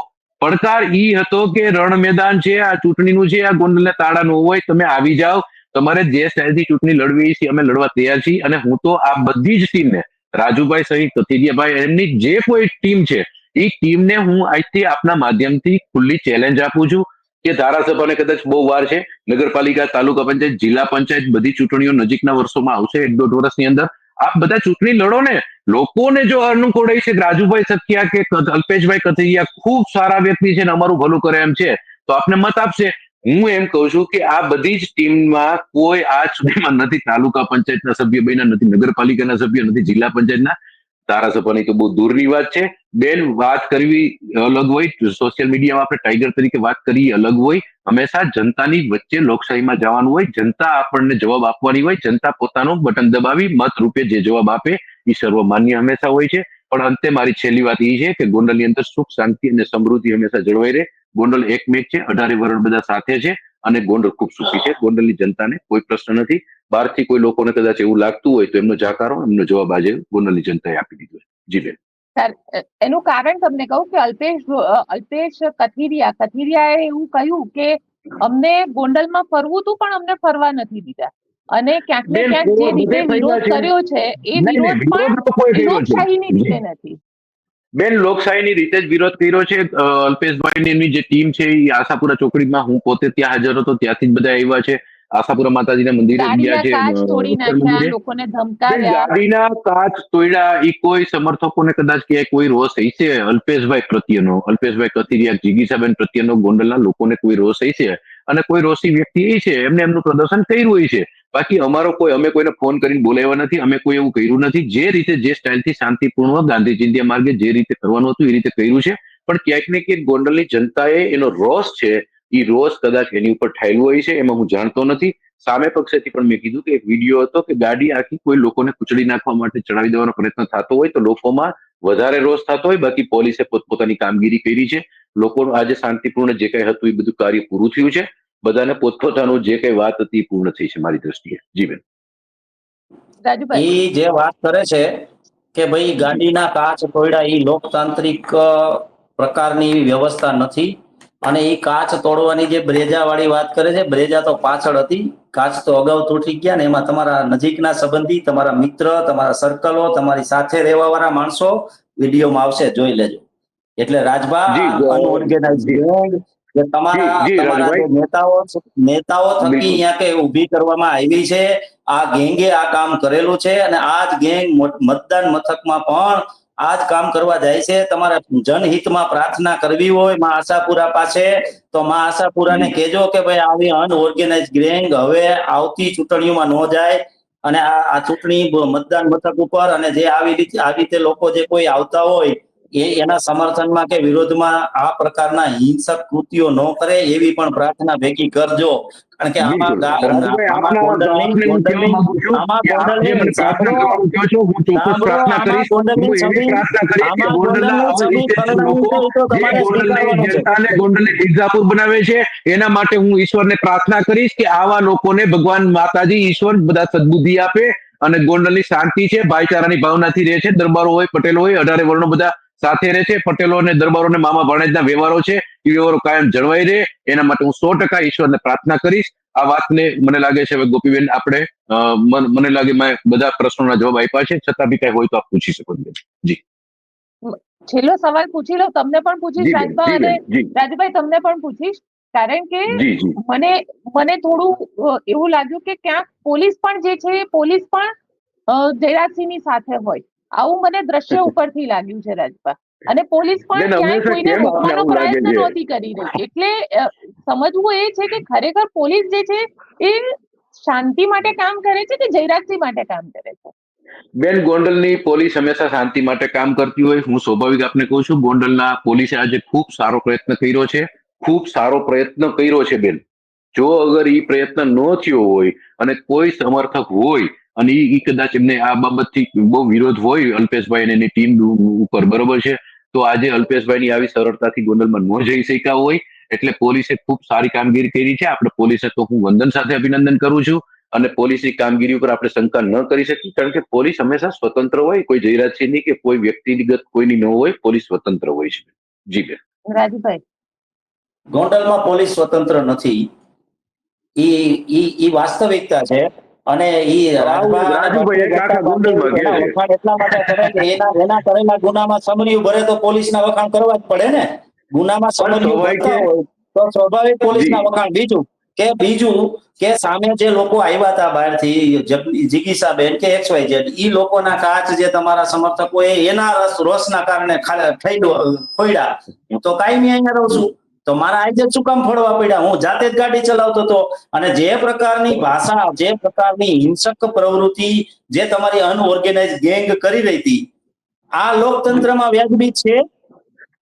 પડકાર ઈ હતો કે રણ મેદાન છે, આ ચૂંટણીનું છે, આ ગોંડલના તાળાનું હોય, તમે આવી જાઓ, તમારે જે સ્ટાઇલથી ચૂંટણી લડવી છે અમે લડવા તૈયાર છીએ. અને હું તો આ બધી જ ટીમને, રાજુભાઈ સહિત કથિરિયાભાઈ, એમની જે કોઈ ટીમ છે એ ટીમને હું આજથી આપના માધ્યમથી ખુલ્લી ચેલેન્જ આપું છું કે ધારાસભાને કદાચ બહુ વાર છે, નગરપાલિકા, તાલુકા પંચાયત, જિલ્લા પંચાયત, બધી ચૂંટણીઓ નજીકના વર્ષોમાં આવશે, 1-1.5 વર્ષની અંદર. આપ બધા ચૂંટણી લડો ને. લોકોને જો અનુકૂળ છે કે રાજુભાઈ સખિયા કે અલ્પેશભાઈ કથિરિયા ખૂબ સારા વ્યક્તિ છે ને અમારું ભલું કરે એમ છે, તો આપને મત આપશે. હું એમ કહું છું કે આ બધી જ ટીમમાં કોઈ આજ સુધીમાં નથી તાલુકા પંચાયતના સભ્ય બન્યા, નથી નગરપાલિકાના સભ્ય, નથી જિલ્લા પંચાયતના. ધારાસભાની તો બહુ દૂરની વાત છે બેન. વાત કરવી અલગ હોય, સોશિયલ મીડિયામાં આપણે ટાઈગર તરીકે વાત કરીએ અલગ હોય. હંમેશા જનતાની વચ્ચે લોકશાહીમાં જવાનું હોય, જનતા આપણને જવાબ આપવાની હોય, જનતા પોતાનું બટન દબાવી મત રૂપે જે જવાબ આપે એ સર્વમાન્ય હંમેશા હોય છે. પણ અંતે મારી છેલ્લી વાત એ છે કે ગોંડલની અંદર સુખ, શાંતિ અને સમૃદ્ધિ હંમેશા જળવાઈ રહે. ગોંડલ એકમેક છે, 18 વરણ બધા સાથે છે અને ગોંડલ ખૂબ સુખી છે. ગોંડલની જનતાને કોઈ પ્રશ્ન નથી. બહારથી કોઈ લોકોને કદાચ એવું લાગતું હોય તો એમનો જાકારો, એમનો જવાબ આજે ગોંડલની જનતાએ આપી દીધો છે. જી બેન. એનું કારણ તમને કહું કે અલ્પેશ કથિરિયાએ એવું કહ્યું કે અમને ગોંડલમાં ફરવું હતું પણ અમને ફરવા નથી દીધા. અને ક્યાંક ને ક્યાંક જે રીતે વિરોધ કર્યો છે એ વિરોધ પણ લોકશાહીની રીતે નથી. બેન, લોકશાહીની રીતે જ વિરોધ કર્યો છે. અલ્પેશભાઈની જે ટીમ છે એ આશાપુરા ચોકડીમાં, હું પોતે ત્યાં હાજર હતો, ત્યાંથી જ બધા આવ્યા છે. આશાપુરા માતાજીના મંદિરે ગયા છે, લોકોને ધમકાવ્યા, ગાડીના કાચ તોડ્યા. એ કોઈ સમર્થકોને કદાચ ક્યાંય કોઈ રોષ હશે અલ્પેશભાઈ પ્રત્યેનો, અલ્પેશભાઈ કથિરિયા, જીગીસાબેન પ્રત્યેનો ગોંડલના લોકોને કોઈ રોષ હશે અને કોઈ રોષી વ્યક્તિ એ છે એમને એમનું પ્રદર્શન કર્યું હોય છે. બાકી અમારો કોઈ, અમે કોઈને ફોન કરીને બોલાવ્યા નથી, અમે કોઈ એવું કર્યું નથી. જે રીતે, જે સ્ટાઇલથી શાંતિપૂર્ણ ગાંધી ચિંધ્યા માર્ગે જે રીતે કરવાનું હતું એ રીતે કર્યું છે. પણ ક્યાંક ને ક્યાંક ગોંડલની જનતાએ એનો રોષ છે, એ રોષ કદાચ એની ઉપર ઠાયલું હોય છે, એમાં હું જાણતો નથી. સામે પક્ષેથી પણ મેં કીધું કે એક વિડીયો હતો કે ગાડી આખી કોઈ લોકોને કુચડી નાખવા માટે ચડાવી દેવાનો પ્રયત્ન થતો હોય તો લોકોમાં વધારે રોષ થતો હોય. બાકી પોલીસે પોતપોતાની કામગીરી કરી છે. લોકોનું આજે શાંતિપૂર્ણ જે કઈ હતું એ બધું કાર્ય પૂરું થયું છે. બધાને પોતપોતાનું જે કઈ વાત હતી પૂર્ણ થઈ છે મારી દ્રષ્ટિએ. જી બેન. એ જે વાત કરે છે કે ભાઈ ગાડીના કાચ તોડ્યા, એ લોકતાંત્રિક પ્રકારની વ્યવસ્થા નથી. અને એ કાચ તોડવાની જે બ્રેજા વાળી વાત કરે છે, બ્રેજા તો પાછળ હતી, કાચ તો અગાઉ તૂટી ગયા ને, એમાં તમારા નજીકના સંબંધી, તમારા મિત્ર, તમારા સર્કલો, તમારી સાથે રહેવા વાળા માણસો વિડીયોમાં આવશે, જોઈ લેજો. એટલે રાજભા અનઓર્ગેનાઇઝ ગેંગ કે તમારા જે નેતાઓ થકી અહીંયા કે ઉભી કરવામાં આવી છે, આ ગેંગે આ કામ કરેલું છે અને આ જ ગેંગ મતદાન મથકમાં પણ આ જ કામ કરવા જાય છે. તમારે જનહિતમાં પ્રાર્થના કરવી હોય માં આશાપુરા પાસે, તો માં આશાપુરાને કહેજો કે ભાઈ આવી અનઓર્ગેનાઇઝ ગેંગ હવે આવતી ચૂંટણીઓમાં ન જાય અને આ ચૂંટણી મતદાન મથક ઉપર અને જે આવી રીતે લોકો જે કોઈ આવતા હોય એના સમર્થનમાં કે વિરોધમાં આ પ્રકારના હિંસક કૃત્યો ન કરે એવી પણ પ્રાર્થના ભેગી કરજો. કારણ કે મિર્ઝાપુર બનાવે છે, એના માટે હું ઈશ્વરને પ્રાર્થના કરીશ કે આવા લોકોને ભગવાન માતાજી ઈશ્વર બધા સદબુદ્ધિ આપે અને ગોંડલની શાંતિ છે, ભાઈચારાની ભાવનાથી રહે છે. દરબારો હોય, પટેલો હોય, 18 વર્ણો બધા સાથે રહે છે. પટેલો અને દરબારો ને મામા ભાણેજના વ્યવહારો છે, એ વ્યવહારો કાયમ જળવાઈ રહે, એના માટે હું 100% ઈશ્વરને પ્રાર્થના કરીશ. આ વાતને મને લાગે છે હવે ગોપીબેન આપણે મને લાગે મેં બધા પ્રશ્નોના જવાબ આપ્યા છે, છતાં બી કઈ હોય તો આપ પૂછી શકો છો. જી, છેલ્લો સવાલ પૂછી લઉં, તમને પણ પૂછીશ રાજભા, અને રાજભાઈ તમને પણ પૂછીશ, કારણ કે મને થોડું એવું લાગ્યું કે ક્યાંક પોલીસ પણ જે છે, પોલીસ પણ જયરાજસિંહની સાથે હોય, આવું મને દ્રશ્ય ઉપરથી લાગ્યું છે રાજભા. અને પોલીસ પણ ક્યાંય કોઈને રોકવાનો પ્રયત્ન નહોતી કરી રહી. એટલે સમજવું એ છે કે ખરેખર પોલીસ જે છે એ શાંતિ માટે કામ કરે છે કે જયરાજસિંહ માટે કામ કરે છે? બેન, ગોંડલની પોલીસ હંમેશા શાંતિ માટે કામ કરતી હોય. હું સ્વાભાવિક આપને કહું છું, ગોંડલના પોલીસે આજે ખૂબ સારો પ્રયત્ન કર્યો છે, ખૂબ સારો પ્રયત્ન કર્યો છે બેન. જો અગર એ પ્રયત્ન ન થયો હોય અને કોઈ સમર્થક હોય અને એ કદાચ એમને આ બાબતથી બહુ વિરોધ હોય અલ્પેશભાઈ અને એની ટીમ ઉપર, બરોબર છે, તો આજે અલ્પેશભાઈની આવી સરળતાથી ગોંડલમાં ન જઈ શક્યા હોય. એટલે પોલીસે ખૂબ સારી કામગીરી કરી છે. આપણે પોલીસે તો હું વંદન સાથે અભિનંદન કરું છું. અને પોલીસની કામગીરી ઉપર આપણે શંકા ન કરી શકીએ, કારણ કે પોલીસ હંમેશા સ્વતંત્ર હોય, કોઈ જયરાજસિંહની કે કોઈ વ્યક્તિગત કોઈની ન હોય, પોલીસ સ્વતંત્ર હોય છે. જી બેન. રાજભાઈ, ગોંડલમાં પોલીસ સ્વતંત્ર નથી, ઈ વાસ્તવિકતા છે. અને ઈ એટલા માટે કરે કે એના કરેલા ગુનામાં સમર્યું ભરે તો પોલીસના વખાણ કરવા જ પડે ને. ગુનામાં સમર્યું ભરતા હોય તો સ્વાભાવિક પોલીસના વખાણ. બીજું કે સામે જે લોકો આવ્યા હતા બહારથી, જિગીસાબેન કે XYZ, ઈ લોકોના કાચ જે તમારા સમર્થકોએ એના રોષના કારણે ફોડ્યા. હું તો કાયમી અહીંયા રહું છું, તો મારા આજે શું કામ ફોડવા પડ્યા? હું જાતે જ ગાડી ચલાવતો હતો. અને જે પ્રકારની ભાષા, જે પ્રકારની હિંસક પ્રવૃત્તિ જે તમારી અનઓર્ગેનાઇઝ ગેંગ કરી રહી હતી, આ લોકતંત્રમાં વ્યાજબી છે?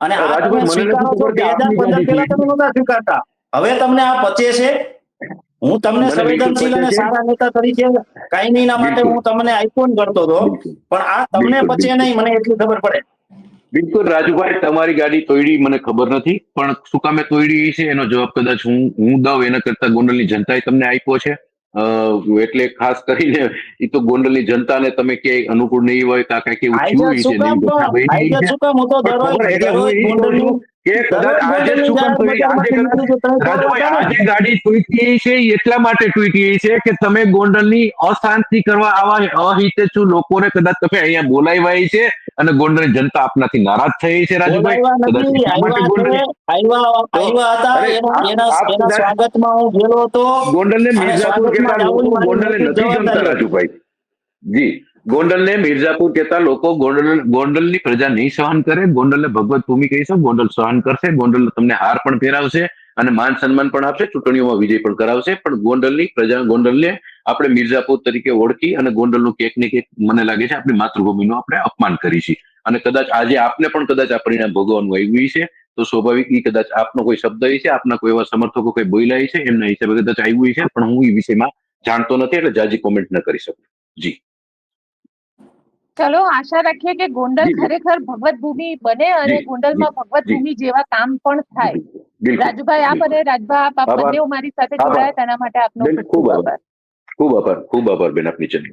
અને આ તમે સ્વીકારો છો? 2015 પહેલા તમે નહોતા સ્વીકારતા, હવે તમને આ પચે છે? હું તમને સંવેદનશીલ અને સારા નેતા તરીકે કાયમીના માટે હું તમને આઈકોન ગણતો હતો, પણ આ તમને પચે નહીં, મને એટલી ખબર પડે. બિલકુલ રાજુભાઈ, તમારી ગાડી તોડી મને ખબર નથી, પણ શું કામે તોડી છે એનો જવાબ કદાચ હું દઉં એના કરતા ગોંડલની જનતાએ તમને આપ્યો છે. એટલે ખાસ કરીને એ તો ગોંડલની જનતાને તમે ક્યાંય અનુકૂળ નહીં હોય, કાંઈ એવું થયું છે, આજે ગાડી તૂટી છે એટલા માટે તૂટી છે કે તમે ગોંડલની અશાંતિ કરવા આવા અહિતેચ્છુ લોકોને કદાચ તમે અહીંયા બોલાવ્યા છે અને ગોંડલની જનતા આપનાથી નારાજ થઈ છે. રાજુભાઈ, ગોંડલને મિર્ઝાપુર કહેતા લોકો ગોંડલને નથી ગમતા રાજુભાઈ. જી, ગોંડલને મિર્ઝાપુર કહેતા લોકો ગોંડલની પ્રજા નહીં સહન કરે. ગોંડલને ભગવત ભૂમિ કહીશું, ગોંડલ સહન કરશે. ગોંડલ તમને હાર પણ પહેરાવશે અને માન સન્માન પણ આપશે, ચૂંટણીઓમાં વિજય પણ કરાવશે. પણ ગોંડલની પ્રજા, ગોંડલને આપણે મિર્ઝાપુર તરીકે ઓળખી અને ગોંડલનું ક્યાંક ને ક્યાંક મને લાગે છે આપણી માતૃભૂમિનું આપણે અપમાન કરી છે. અને કદાચ આજે આપને પણ કદાચ આ પરિણામ ભોગવવાનું આવ્યું છે, તો સ્વાભાવિક કદાચ આપનો કોઈ શબ્દ છે, આપના કોઈ એવા સમર્થકો કોઈ બોલ્યા છે, એમના હિસાબે કદાચ આવ્યું છે, પણ હું એ વિષયમાં જાણતો નથી એટલે જાજી કોમેન્ટ ન કરી શકું. જી, ચલો આશા રાખીએ કે ગોંડલ ખરેખર ભગવત ભૂમિ બને અને ગોંડલમાં ભગવત ભૂમિ જેવા કામ પણ થાય. રાજુભાઈ, આપ અને રાજભા, આપ બંને મારી સાથે જોડાયા તેના માટે આપનો ખૂબ આભાર. ખૂબ આભાર બેન, આપની ચેનલ.